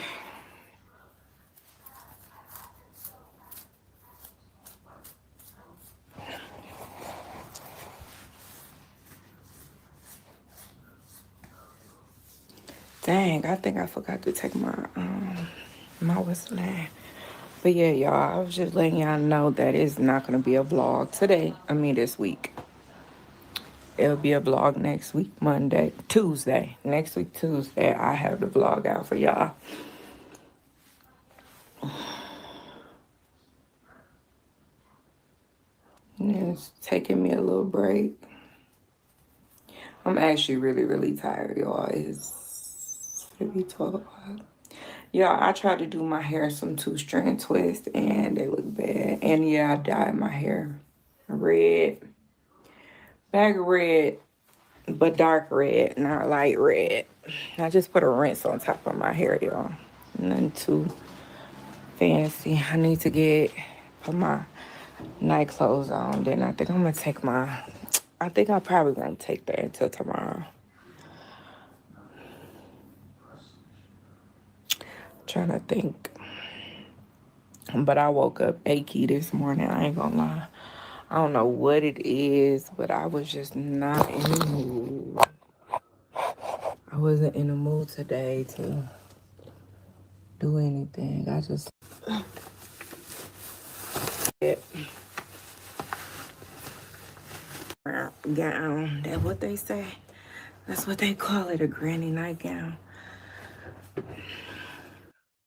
Dang, I think I forgot to take my what's the name? But yeah, y'all, I was just letting y'all know that it's not gonna be a vlog today. This week. It'll be a vlog next week, Tuesday. Next week, Tuesday, I have the vlog out for y'all. It's taking me a little break. I'm actually really, really tired, y'all. It's maybe 12 o'clock. Yeah, I tried to do my hair some 2-strand twists and they look bad. And yeah, I dyed my hair red. Bag of red, but dark red, not light red. I just put a rinse on top of my hair, y'all. Nothing too fancy. I need to put my night clothes on. Then I think I'm gonna take I think I probably won't take that until tomorrow. Trying to think. But I woke up achy this morning. I ain't gonna lie. I don't know what it is, but I was just not in the mood. I wasn't in the mood today to do anything. I just gown. That's what they say. That's what they call it, a granny nightgown.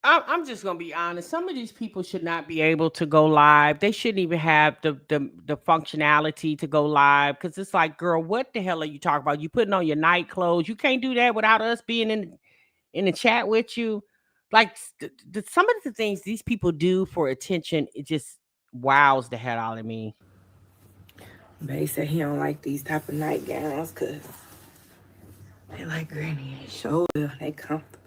I'm just gonna be honest. Some of these people should not be able to go live. They shouldn't even have the functionality to go live because it's like, girl, what the hell are you talking about? You putting on your night clothes. You can't do that without us being in the chat with you. Like some of the things these people do for attention, it just wows the hell out of me. Bae said he don't like these type of nightgowns because they like granny and shoulder. They comfortable.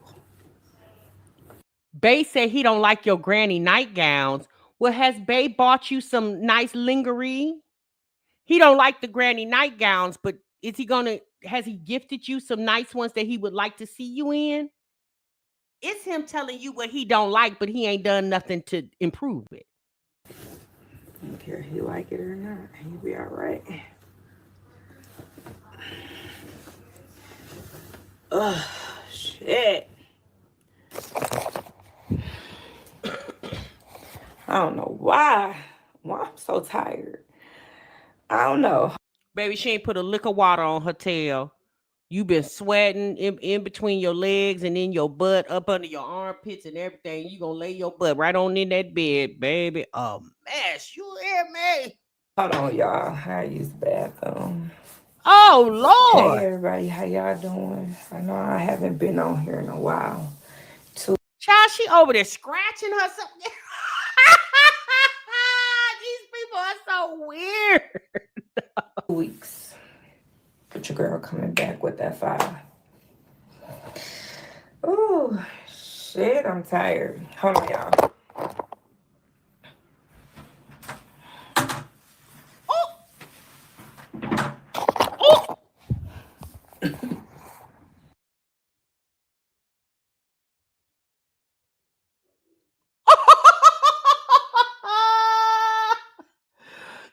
Bae said he don't like your granny nightgowns. Well, has Bae bought you some nice lingerie? He don't like the granny nightgowns, but has he gifted you some nice ones that he would like to see you in? It's him telling you what he don't like, but he ain't done nothing to improve it. I don't care if he like it or not. He'll be all right. Oh, shit. I don't know why. Why I'm so tired. I don't know. Baby, she ain't put a lick of water on her tail. You been sweating in between your legs and in your butt, up under your armpits and everything. You gonna lay your butt right on in that bed, baby. A mess. You hear me? Hold on, y'all. I use the bathroom. Oh, Lord. Hey, everybody. How y'all doing? I know I haven't been on here in a while. Child, she over there scratching herself. These people are so weird. 2 weeks. But your girl coming back with that fire. Oh, shit. I'm tired. Hold on, y'all.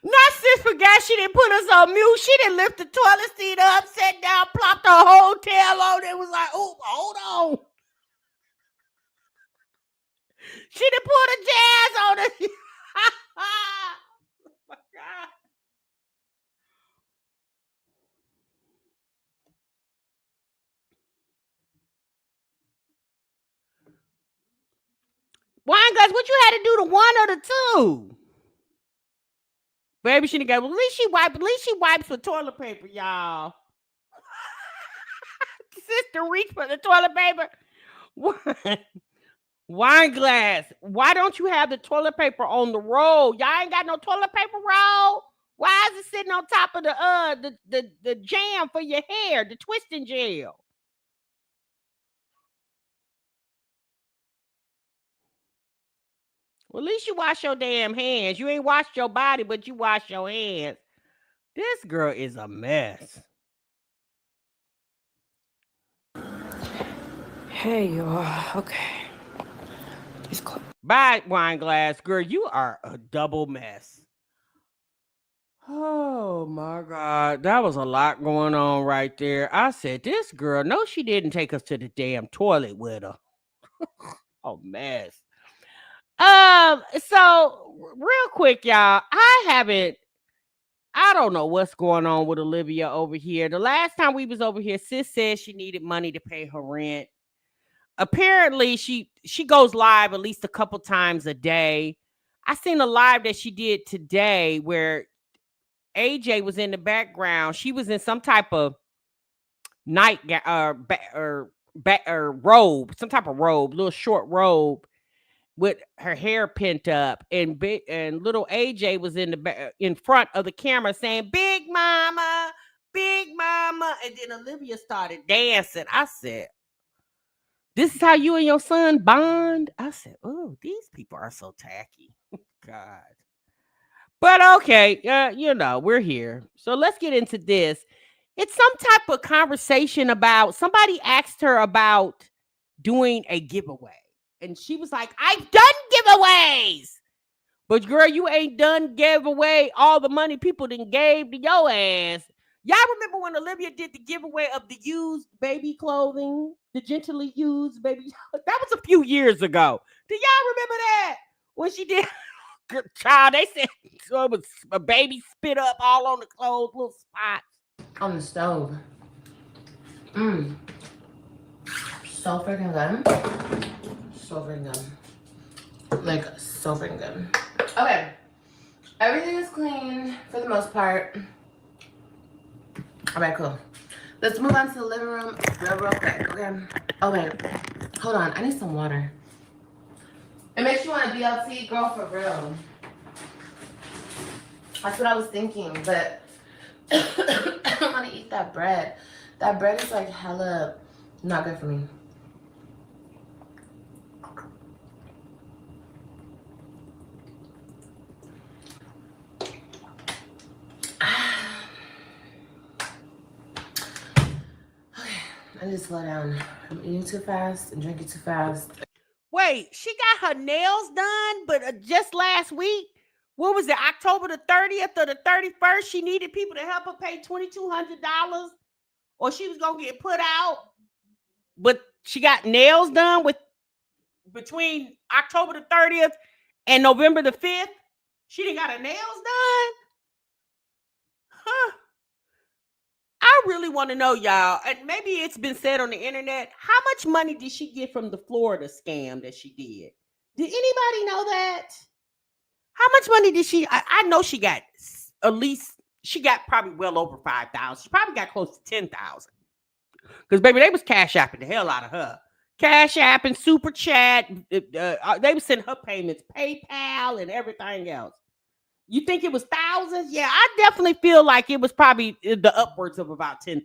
Not sis forgot she didn't put us on mute. She didn't lift the toilet seat up, sat down, plopped her whole tail on it. Was like, oh, hold on. She didn't pull the jazz on it. Oh my God. Wine glass, what you had to do to one or the two? Baby, she didn't go. Well, at least she wipes with toilet paper, y'all. Sister reach for the toilet paper. Wine glass. Why don't you have the toilet paper on the roll? Y'all ain't got no toilet paper roll? Why is it sitting on top of the jam for your hair, the twisting gel? Well, at least you wash your damn hands. You ain't washed your body, but you wash your hands. This girl is a mess. Hey, y'all. Okay. Bye, wine glass. Girl, you are a double mess. Oh, my God. That was a lot going on right there. I said, this girl, no, she didn't take us to the damn toilet with her. Oh, mess. So real quick, y'all, I don't know what's going on with Olivia over here. The last time we was over here, sis said she needed money to pay her rent. Apparently, she goes live at least a couple times a day. I seen a live that she did today where AJ was in the background. She was in some type of robe, some type of robe, little short robe, with her hair pent up, and little AJ was in front of the camera saying big mama, and then Olivia started dancing. I said, this is how you and your son bond? I said, oh, these people are so tacky. God. But okay, we're here. So let's get into this. It's some type of conversation about, somebody asked her about doing a giveaway. And she was like, I've done giveaways. But girl, you ain't done gave away all the money people done gave to your ass. Y'all remember when Olivia did the giveaway of the used baby clothing, the gently used baby? That was a few years ago. Do y'all remember that? When she did, child, they said it was a baby spit up all on the clothes, little spots. On the stove. So freaking good. So freaking good. Like, so freaking good. Okay. Everything is clean for the most part. All right, cool. Let's move on to the living room real quick, okay? Oh, wait. Hold on. I need some water. It makes you want a BLT, girl, for real. That's what I was thinking, but I don't want to eat that bread. That bread is like hella not good for me. I need to slow down. I'm eating too fast and drinking too fast. Wait, she got her nails done, but just last week, what was it, October the 30th or the 31st? She needed people to help her pay $2,200, or she was gonna get put out. But she got nails done between October the 30th and November the 5th. She didn't got her nails done. Huh. I really want to know, y'all, and maybe it's been said on the internet, how much money did she get from the Florida scam that she did? Did anybody know that? How much money did she? I know she got at least, she got probably well over 5,000. She probably got close to 10,000. Because, baby, they was cash apping the hell out of her. Cash app and super chat. They was sending her payments, PayPal and everything else. You think it was thousands? Yeah, I definitely feel like it was probably the upwards of about 10,000.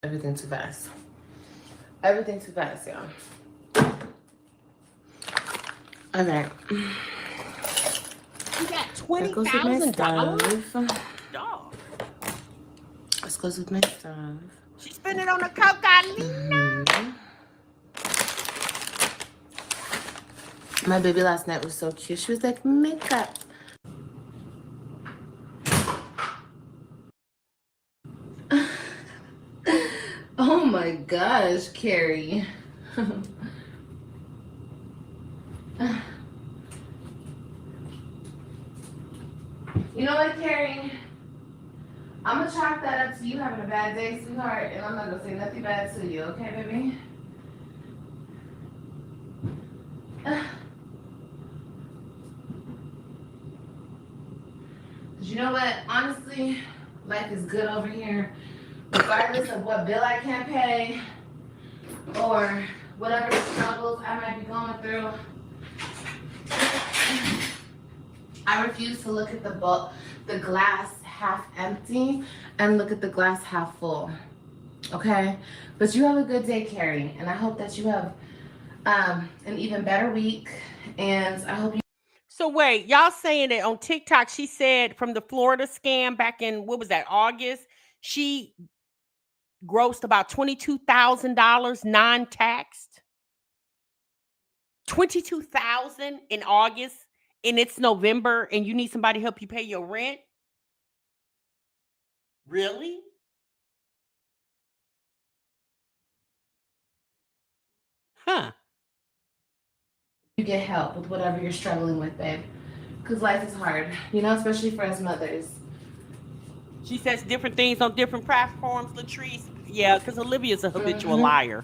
Everything too fast. Everything too fast, y'all. Okay. You got $20,000. Dog. Let's go with my stuff. She spent it on a cocaine. My baby last night was so cute. She was like, makeup. Oh my gosh, Carrie. You know what, Carrie? I'm gonna chalk that up to you having a bad day, sweetheart, and I'm not gonna say nothing bad to you, okay, baby? You know what? Honestly, life is good over here. Regardless of what bill I can't pay or whatever struggles I might be going through, I refuse to look at the glass half empty and look at the glass half full. Okay? But you have a good day, Carrie, and I hope that you have an even better week, and I hope you. So wait, y'all saying that on TikTok, she said from the Florida scam back in, what was that, August, she grossed about $22,000 non-taxed. $22,000 in August, and it's November, and you need somebody to help you pay your rent? Really? Huh. You get help with whatever you're struggling with, babe. Because life is hard, you know, especially for us mothers. She says different things on different platforms, Latrice. Yeah, because Olivia's a habitual liar.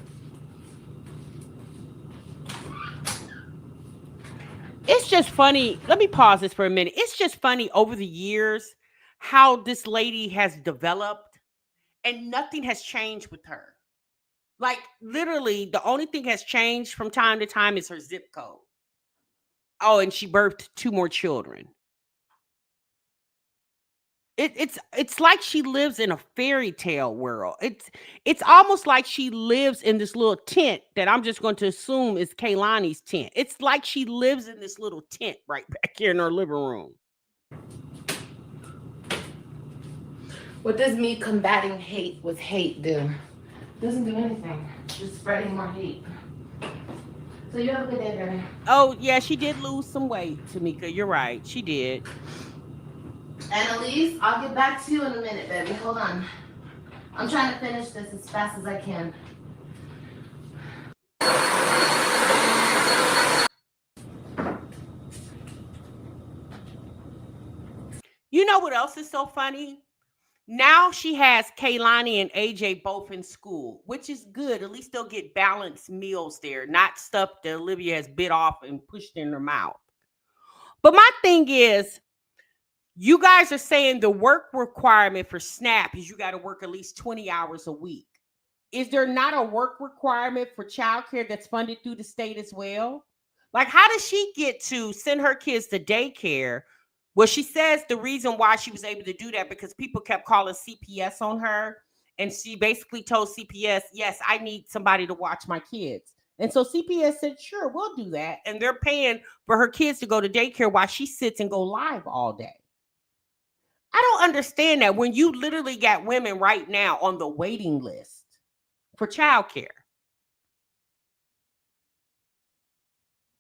It's just funny. Let me pause this for a minute. It's just funny over the years how this lady has developed and nothing has changed with her. Like, literally, the only thing has changed from time to time is her zip code. Oh, and she birthed 2 more children. It's like she lives in a fairy tale world. It's almost like she lives in this little tent that I'm just going to assume is Kaylani's tent. It's like she lives in this little tent right back here in her living room. What does me combating hate with hate do? Doesn't do anything. Just spreading more hate. So you have a good day, baby. Oh, yeah, she did lose some weight, Tamika. You're right. She did. Annalise, I'll get back to you in a minute, baby. Hold on. I'm trying to finish this as fast as I can. You know what else is so funny? Now she has Kaylani and AJ both in school, which is good. At least they'll get balanced meals there, not stuff that Olivia has bit off and pushed in her mouth. But my thing is, you guys are saying the work requirement for SNAP is you got to work at least 20 hours a week. Is there not a work requirement for childcare that's funded through the state as well? Like, how does she get to send her kids to daycare? Well, she says the reason why she was able to do that because people kept calling CPS on her. And she basically told CPS, yes, I need somebody to watch my kids. And so CPS said, sure, we'll do that. And they're paying for her kids to go to daycare while she sits and go live all day. I don't understand that when you literally got women right now on the waiting list for childcare.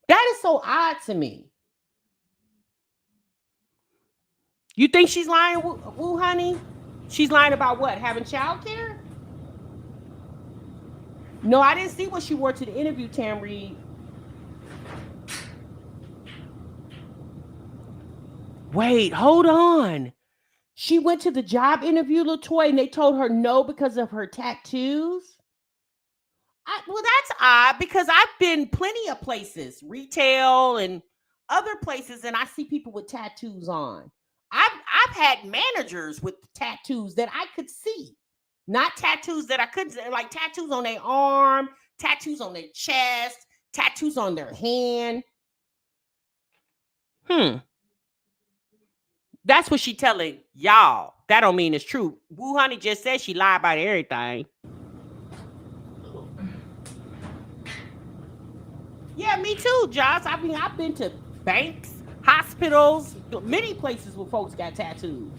That is so odd to me. You think she's lying, Woo, honey? She's lying about what? Having childcare? No, I didn't see what she wore to the interview, Tamreed. Wait, hold on. She went to the job interview, LaToya, and they told her no because of her tattoos? Well, that's odd because I've been plenty of places, retail and other places, and I see people with tattoos on. I've had managers with tattoos that I could see, not tattoos that I couldn't, like tattoos on their arm, tattoos on their chest, tattoos on their hand. That's what she telling y'all. That don't mean it's true. Woo Honey just said she lied about everything. Yeah, me too, Josh. I mean, I've been to banks, hospitals, many places where folks got tattoos.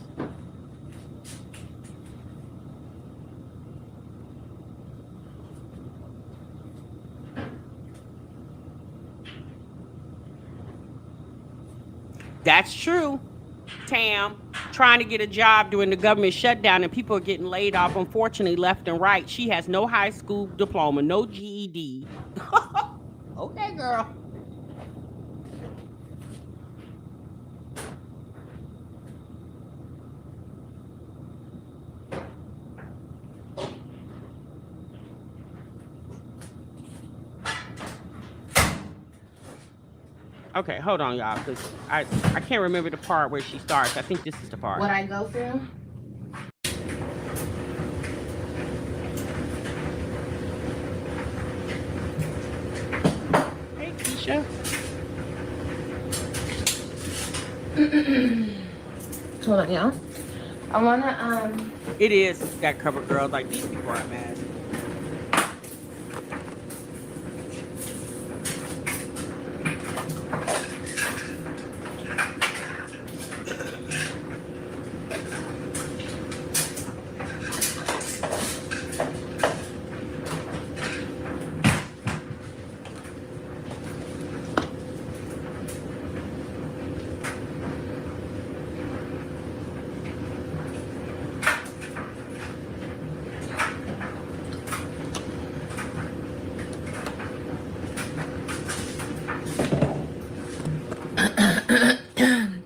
That's true, Tam. Trying to get a job during the government shutdown and people are getting laid off, unfortunately, left and right. She has no high school diploma, no GED. Okay, girl. Okay, hold on, y'all, because I can't remember the part where she starts. I think this is the part. What I go through? Hey, Keisha. Hold on, y'all. I wanna It is that cover girl. Like, these people are mad.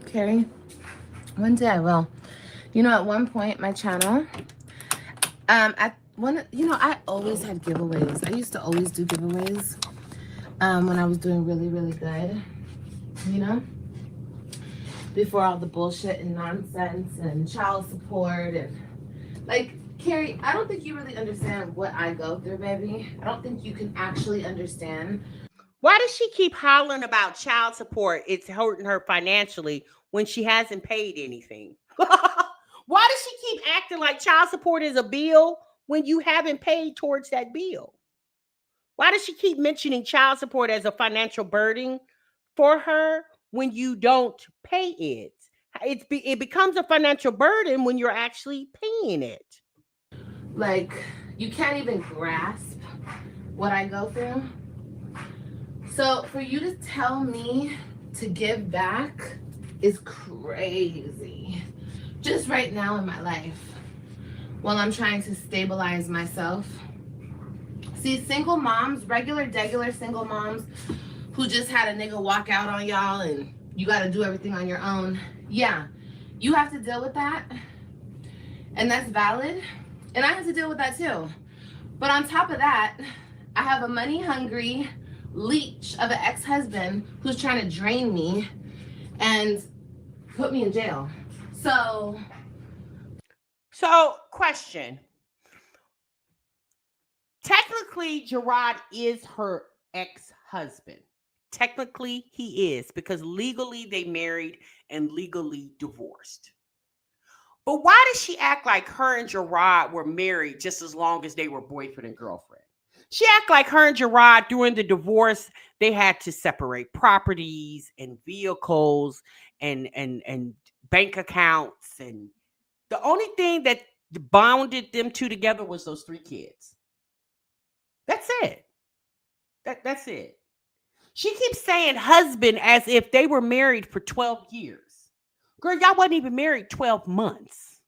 Carrie, one day I will. You know, at one point, my channel, I always had giveaways. I used to always do giveaways when I was doing really, really good, you know, before all the bullshit and nonsense and child support and, like, Carrie, I don't think you really understand what I go through, baby. I don't think you can actually understand. Why does she keep hollering about child support? It's hurting her financially when she hasn't paid anything. Why does she keep acting like child support is a bill when you haven't paid towards that bill? Why does she keep mentioning child support as a financial burden for her when you don't pay it? It becomes a financial burden when you're actually paying it. Like, you can't even grasp what I go through. So for you to tell me to give back is crazy. just right now in my life, while I'm trying to stabilize myself. See, single moms, regular single moms who just had a nigga walk out on y'all and you got to do everything on your own. Yeah, you have to deal with that. And that's valid. And I have to deal with that too. But on top of that, I have a money-hungry leech of an ex-husband who's trying to drain me and put me in jail. So, question. Technically, Gerard is her ex-husband. Technically, he is, because legally they married and legally divorced. But why does she act like her and Gerard were married just as long as they were boyfriend and girlfriend? She act like her and Gerard during the divorce, they had to separate properties and vehicles and bank accounts. And the only thing that bonded them two together was those 3 kids. That's it. That's it. She keeps saying husband as if they were married for 12 years. Girl, y'all wasn't even married 12 months.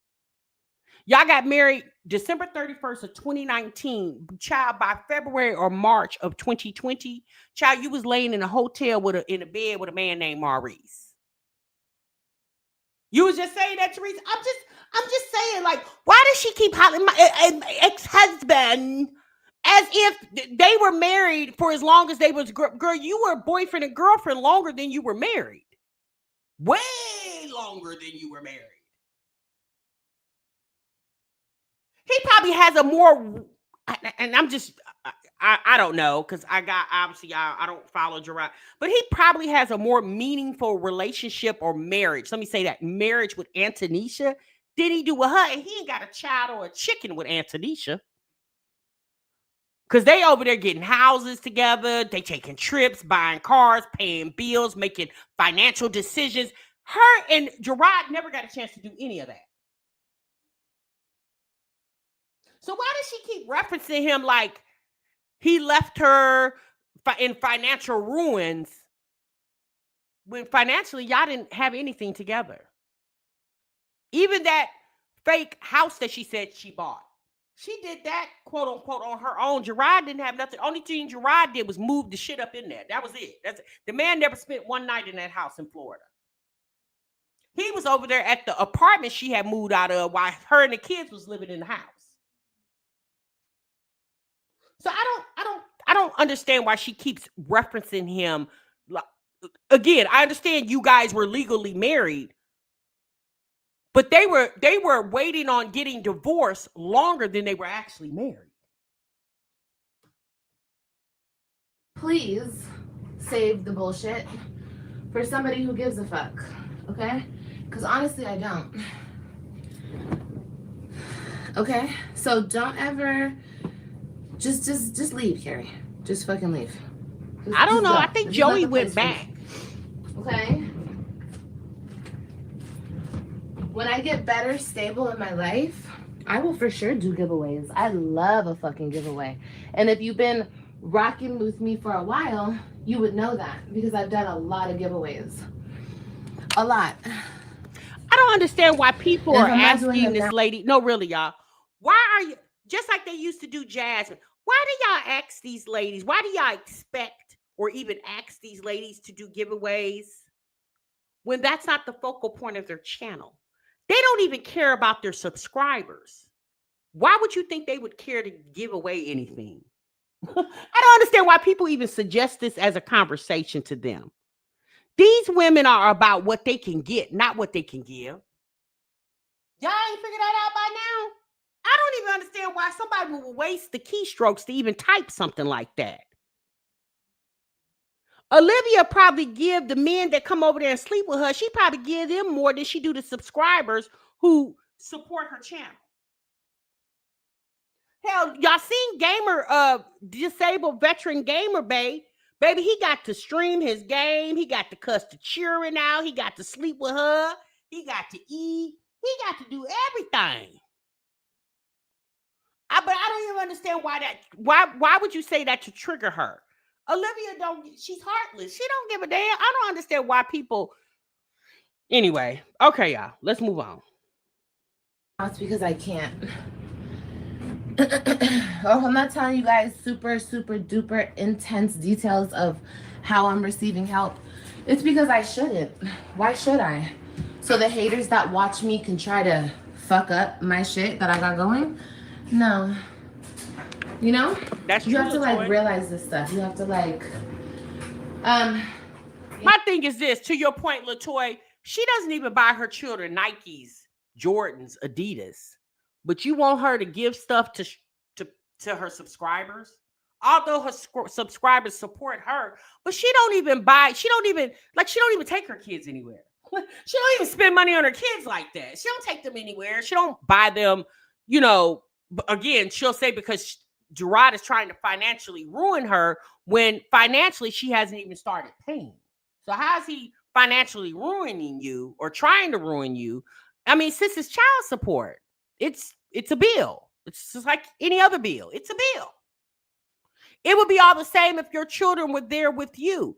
Y'all got married December 31st of 2019. Child, by February or March of 2020, child, you was laying in a hotel in a bed with a man named Maurice. You was just saying that, Teresa. I'm just saying, like, why does she keep hollering my ex-husband as if they were married for as long as they was girl, you were boyfriend and girlfriend longer than you were married. Way longer than you were married. He probably has a more, and I'm just, I don't know, because I don't follow Gerard, but he probably has a more meaningful relationship or marriage. Let me say that, marriage with Antonisha than he do with her. And he ain't got a child or a chicken with Antonisha. Because they over there getting houses together, they taking trips, buying cars, paying bills, making financial decisions. Her and Gerard never got a chance to do any of that. So why does she keep referencing him like he left her in financial ruins when financially y'all didn't have anything together? Even that fake house that she said she bought. She did that, quote unquote, on her own. Gerard didn't have nothing. Only thing Gerard did was move the shit up in there. That was it. That's it. The man never spent one night in that house in Florida. He was over there at the apartment she had moved out of while her and the kids was living in the house. So I don't understand why she keeps referencing him. Again, I understand you guys were legally married, but they were waiting on getting divorced longer than they were actually married. please save the bullshit for somebody who gives a fuck, okay? Because honestly, I don't. Okay? So don't ever, just leave, Carrie. Just fucking leave. I don't know. Go. I think Joey went back. Okay? When I get better, stable in my life, I will for sure do giveaways. I love a fucking giveaway. And if you've been rocking with me for a while, you would know that because I've done a lot of giveaways. A lot. I don't understand why people are asking this lady. No, really, y'all. Why are you, just like they used to do Jasmine, why do y'all ask these ladies? Why do y'all expect or even ask these ladies to do giveaways when that's not the focal point of their channel? They don't even care about their subscribers. Why would you think they would care to give away anything? I don't understand why people even suggest this as a conversation to them. These women are about what they can get, not what they can give. Y'all ain't figured that out by now? I don't even understand why somebody would waste the keystrokes to even type something like that. Olivia probably give the men that come over there and sleep with her, she probably give them more than she do the subscribers who support her channel. Hell, y'all seen gamer, disabled veteran gamer baby, he got to stream his game. He got to cuss the children out. He got to sleep with her. He got to eat. He got to do everything. But I don't even understand why would you say that to trigger her? Olivia she's heartless. She don't give a damn. I don't understand why people. Anyway, okay, y'all, let's move on. That's because I can't. Oh, I'm not telling you guys super duper intense details of how I'm receiving help. It's because I shouldn't. Why should I? So the haters that watch me can try to fuck up my shit that I got going? No. You know? That's you true, have to like LaToya. realize this stuff. You have to like my thing is this, to your point, LaToya, she doesn't even buy her children Nikes, Jordans, Adidas, but you want her to give stuff to her subscribers. Although her subscribers support her, but she don't even take her kids anywhere. She don't even spend money on her kids like that. She don't take them anywhere. She don't buy them, you know. Again, she'll say because Gerard is trying to financially ruin her when financially she hasn't even started paying. So how is he financially ruining you or trying to ruin you? I mean, since it's child support, it's a bill. It's just like any other bill. It's a bill. It would be all the same if your children were there with you.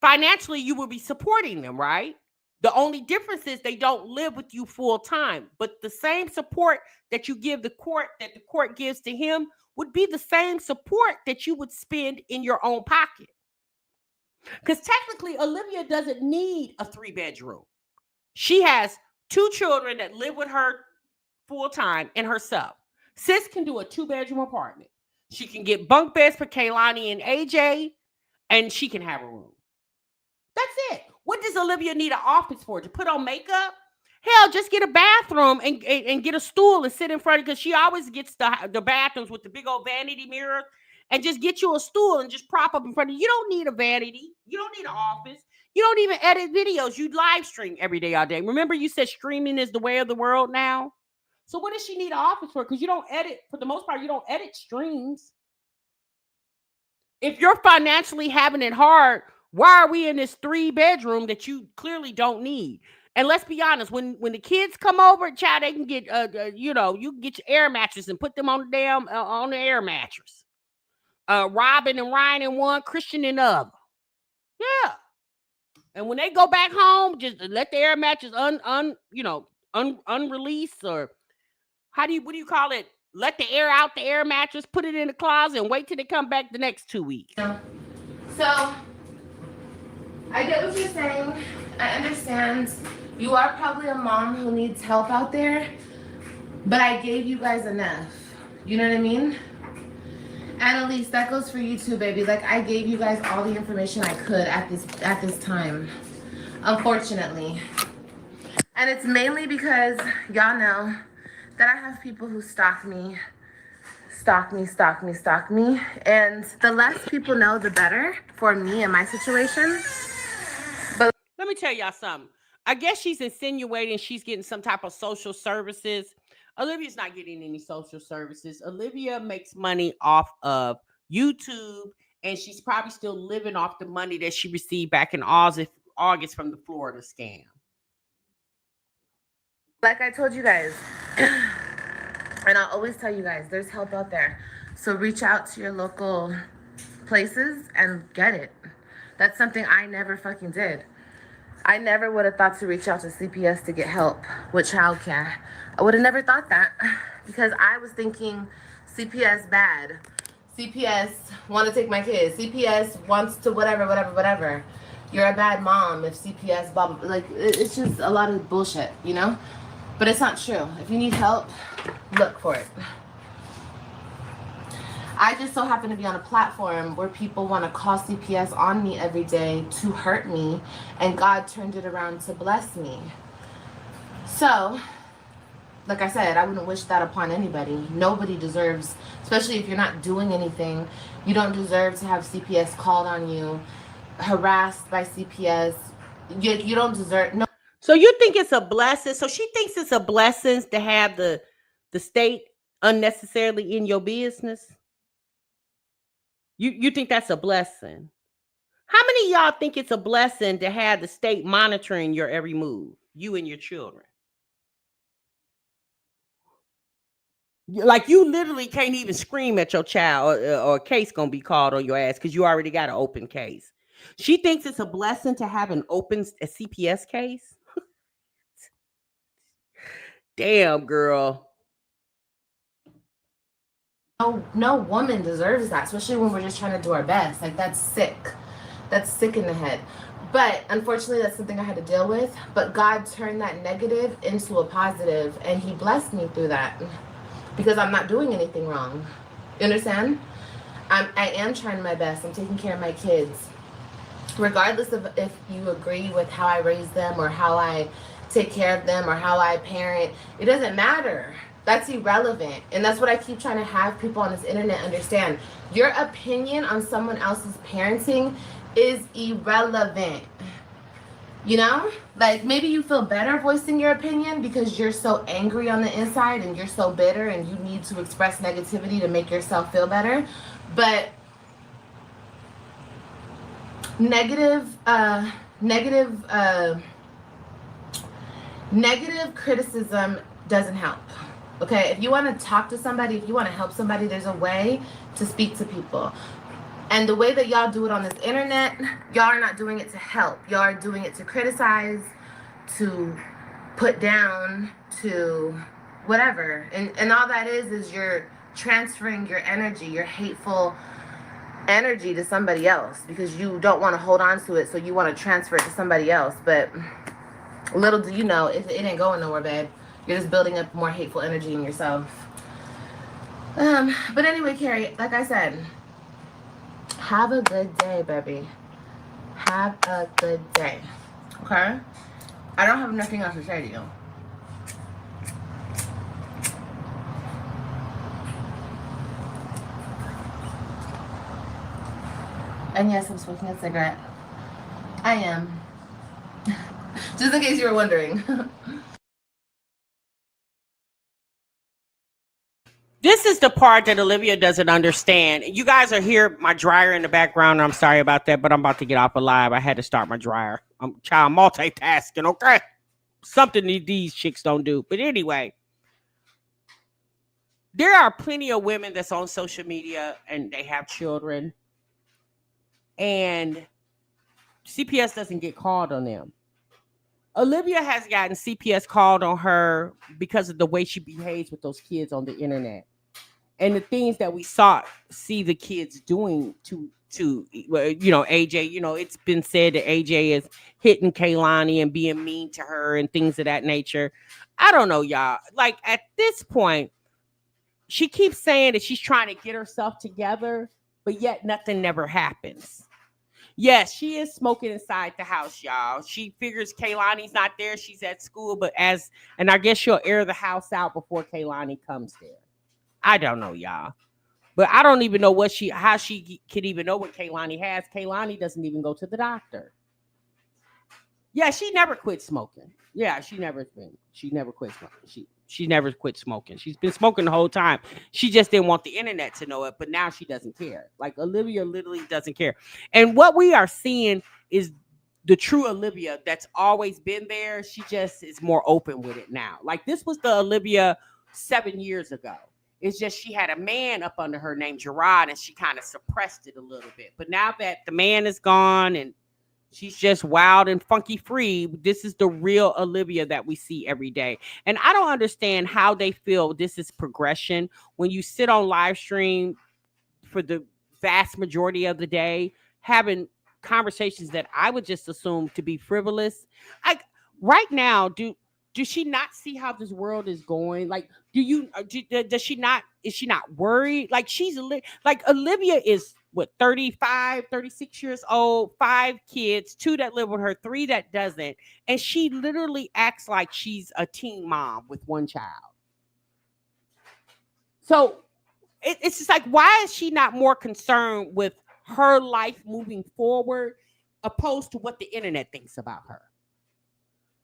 Financially, you would be supporting them, right? The only difference is they don't live with you full time. But the same support that you give the court, that the court gives to him, would be the same support that you would spend in your own pocket. Because technically, Olivia doesn't need a 3-bedroom. She has 2 children that live with her full time and herself. Sis can do a 2-bedroom apartment. She can get bunk beds for Kaylani and AJ, and she can have a room. That's it. What does Olivia need an office for? To put on makeup? Hell, just get a bathroom and get a stool and sit in front of it, because she always gets the bathrooms with the big old vanity mirror, and just get you a stool and just prop up in front of you. You don't need a vanity. You don't need an office. You don't even edit videos. You live stream every day, all day. Remember you said streaming is the way of the world now? So what does she need an office for? Because you don't edit, for the most part, you don't edit streams. If you're financially having it hard, why are we in this 3-bedroom that you clearly don't need? And let's be honest, when the kids come over, child, they can get, you can get your air mattress and put them on the damn, on the air mattress. Robin and Ryan in one, Christian in the other. Yeah. And when they go back home, just let the air mattress unreleased, or what do you call it? Let the air out the air mattress, put it in the closet, and wait till they come back the next 2 weeks. So I get what you're saying. I understand. You are probably a mom who needs help out there, but I gave you guys enough. You know what I mean? Annalise, that goes for you too, baby. Like, I gave you guys all the information I could at this time, unfortunately. And it's mainly because y'all know that I have people who stalk me. And the less people know, the better for me and my situation. But let me tell y'all something. I guess she's insinuating she's getting some type of social services. Olivia's not getting any social services. Olivia makes money off of YouTube, and she's probably still living off the money that she received back in August from the Florida scam. Like I told you guys, and I'll always tell you guys, there's help out there. So reach out to your local places and get it. That's something I never fucking did. I never would have thought to reach out to CPS to get help with childcare. I would have never thought that, because I was thinking CPS bad. CPS want to take my kids. CPS wants to whatever. You're a bad mom if CPS, blah, blah, like, it's just a lot of bullshit, you know? But it's not true. If you need help, look for it. I just so happen to be on a platform where people want to call CPS on me every day to hurt me, and God turned it around to bless me. So, like I said, I wouldn't wish that upon anybody. Nobody deserves, especially if you're not doing anything, you don't deserve to have CPS called on you, harassed by CPS. You don't deserve, no. So you think it's a blessing? So she thinks it's a blessing to have the state unnecessarily in your business? You think that's a blessing? How many of y'all think it's a blessing to have the state monitoring your every move, you and your children? Like, you literally can't even scream at your child, or a case gonna be called on your ass because you already got an open case. She thinks it's a blessing to have a CPS case. Damn, girl. No woman deserves that, especially when we're just trying to do our best. Like, that's sick. That's sick in the head. But unfortunately, that's something I had to deal with. But God turned that negative into a positive, and he blessed me through that because I'm not doing anything wrong. You understand? I am trying my best. I'm taking care of my kids. Regardless of if you agree with how I raise them or how I take care of them or how I parent, it doesn't matter. That's irrelevant. And that's what I keep trying to have people on this internet understand. Your opinion on someone else's parenting is irrelevant. You know? Like, maybe you feel better voicing your opinion because you're so angry on the inside and you're so bitter and you need to express negativity to make yourself feel better. But negative criticism doesn't help. Okay, if you want to talk to somebody, if you want to help somebody, there's a way to speak to people. And the way that y'all do it on this internet, y'all are not doing it to help. Y'all are doing it to criticize, to put down, to whatever. And all that is you're transferring your energy, your hateful energy to somebody else because you don't want to hold on to it, so you want to transfer it to somebody else. But little do you know, it ain't going nowhere, babe. You're just building up more hateful energy in yourself. But anyway, Carrie, like I said, have a good day, baby. Have a good day. Okay? I don't have nothing else to say to you. And yes, I'm smoking a cigarette. I am. Just in case you were wondering. This is the part that Olivia doesn't understand. You guys are here, my dryer in the background. I'm sorry about that, but I'm about to get off a live. I had to start my dryer. I'm child multitasking, okay? Something these chicks don't do. But anyway, there are plenty of women that's on social media and they have children. And CPS doesn't get called on them. Olivia has gotten CPS called on her because of the way she behaves with those kids on the internet. And the things that we see the kids doing to AJ, it's been said that AJ is hitting Kehlani and being mean to her and things of that nature. I don't know, y'all. Like, at this point, she keeps saying that she's trying to get herself together, but yet nothing never happens. Yes, she is smoking inside the house, y'all. She figures Kehlani's not there. She's at school, and I guess she'll air the house out before Kehlani comes there. I don't know, y'all. But I don't even know how she could even know what Kehlani has. Kehlani doesn't even go to the doctor. Yeah, she never quit smoking. Yeah, she never quit smoking. She never quit smoking. She's been smoking the whole time. She just didn't want the internet to know it, but now she doesn't care. Like, Olivia literally doesn't care. And what we are seeing is the true Olivia that's always been there. She just is more open with it now. Like, this was the Olivia 7 years ago. It's just she had a man up under her named Gerard, and she kind of suppressed it a little bit. But now that the man is gone and she's just wild and funky free, this is the real Olivia that we see every day. And I don't understand how they feel this is progression when you sit on live stream for the vast majority of the day, having conversations that I would just assume to be frivolous. Right now, does she not see how this world is going? Like, is she not worried? Like, Olivia is what, 35, 36 years old, 5 kids, 2 that live with her, 3 that doesn't. And she literally acts like she's a teen mom with 1 child. So it's just like, why is she not more concerned with her life moving forward opposed to what the internet thinks about her?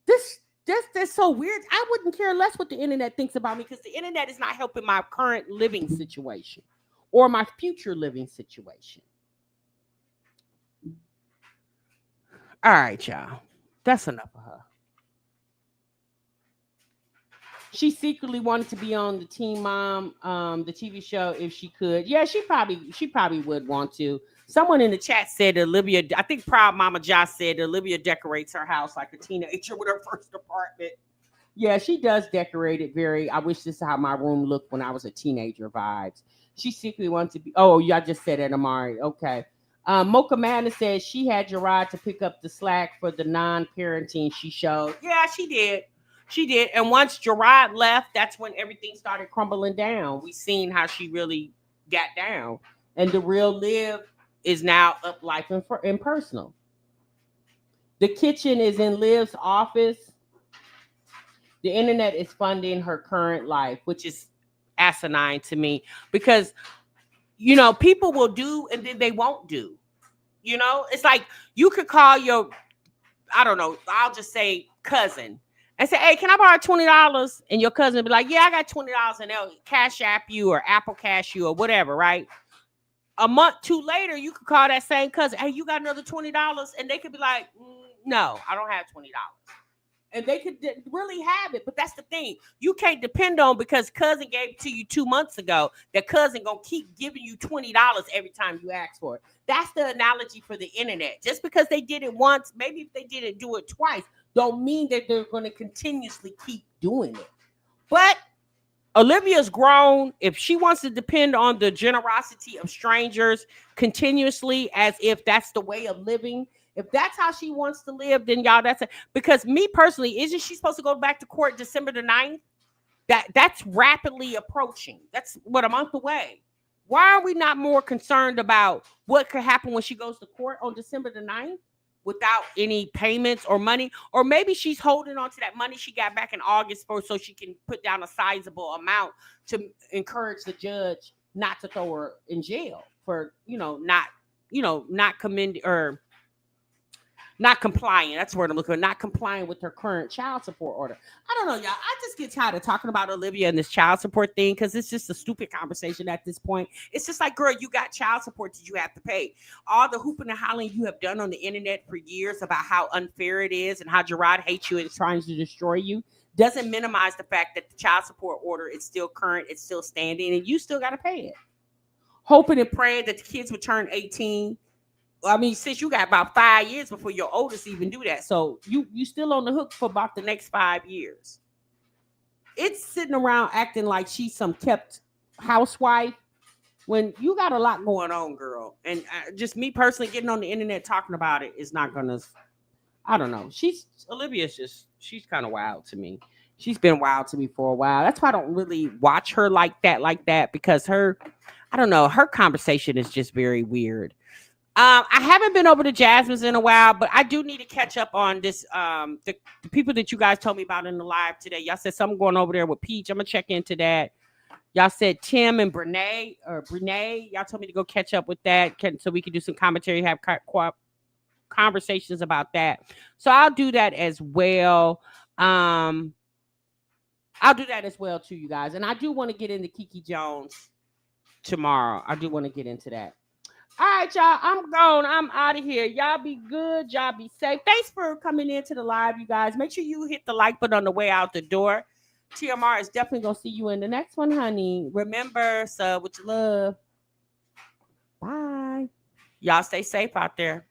That's so weird. I wouldn't care less what the internet thinks about me because the internet is not helping my current living situation or my future living situation. All right, y'all. That's enough of her. She secretly wanted to be on the Teen Mom, the TV show, if she could. Yeah, she probably would want to. Someone in the chat said Olivia, I think Proud Mama Josh said Olivia decorates her house like a teenager with her first apartment. Yeah, she does decorate it very. I wish this is how my room looked when I was a teenager vibes. She secretly wants to be. Oh, y'all just said that, Amari. Okay. Mocha Madness says she had Gerard to pick up the slack for the non-parenting she showed. Yeah, she did. She did. And once Gerard left, that's when everything started crumbling down. We seen how she really got down. And the real Liv is now up life and personal. The kitchen is in Liv's office. The internet is funding her current life, which is asinine to me because, people will do and then they won't do. It's like you could call your, I don't know, I'll just say cousin and say, hey, can I borrow $20? And your cousin will be like, yeah, I got $20, and they'll Cash App you or Apple Cash you or whatever, right? A month, two later, you could call that same cousin, hey, you got another $20? And they could be like, no, I don't have $20. And they could really have it. But that's the thing. You can't depend on because cousin gave it to you 2 months ago. That cousin going to keep giving you $20 every time you ask for it. That's the analogy for the internet. Just because they did it once, maybe if they didn't do it twice, don't mean that they're going to continuously keep doing it. But Olivia's grown. If she wants to depend on the generosity of strangers continuously as if that's the way of living, if that's how she wants to live, then y'all, that's it. Because me personally, isn't she supposed to go back to court December the 9th? That's rapidly approaching. That's what, a month away. Why are we not more concerned about what could happen when she goes to court on December the 9th without any payments or money? Or maybe she's holding on to that money she got back in August so she can put down a sizable amount to encourage the judge not to throw her in jail for, not commending or not complying. That's the word I'm looking for. Not complying with her current child support order. I don't know, y'all. I just get tired of talking about Olivia and this child support thing because it's just a stupid conversation at this point. It's just like, girl, you got child support that you have to pay. All the hooping and hollering you have done on the internet for years about how unfair it is and how Gerard hates you and is trying to destroy you doesn't minimize the fact that the child support order is still current, it's still standing, and you still got to pay it. Hoping and praying that the kids would turn 18. I mean, since you got about 5 years before your oldest even do that. So you still on the hook for about the next 5 years. It's sitting around acting like she's some kept housewife when you got a lot going on, girl. And just me personally getting on the internet talking about it is not going to, I don't know. Olivia's she's kind of wild to me. She's been wild to me for a while. That's why I don't really watch her like that because her conversation is just very weird. I haven't been over to Jasmine's in a while, but I do need to catch up on this. The people that you guys told me about in the live today. Y'all said something going over there with Peach. I'm gonna check into that. Y'all said Tim and Brene. Y'all told me to go catch up with that, so we can do some commentary, have conversations about that. So I'll do that as well. I'll do that as well too, you guys. And I do want to get into Kiki Jones tomorrow. I do want to get into that. All right, y'all. I'm gone. I'm out of here. Y'all be good. Y'all be safe. Thanks for coming into the live, you guys. Make sure you hit the like button on the way out the door. TMR is definitely going to see you in the next one, honey. Remember, sub with your love. Bye. Y'all stay safe out there.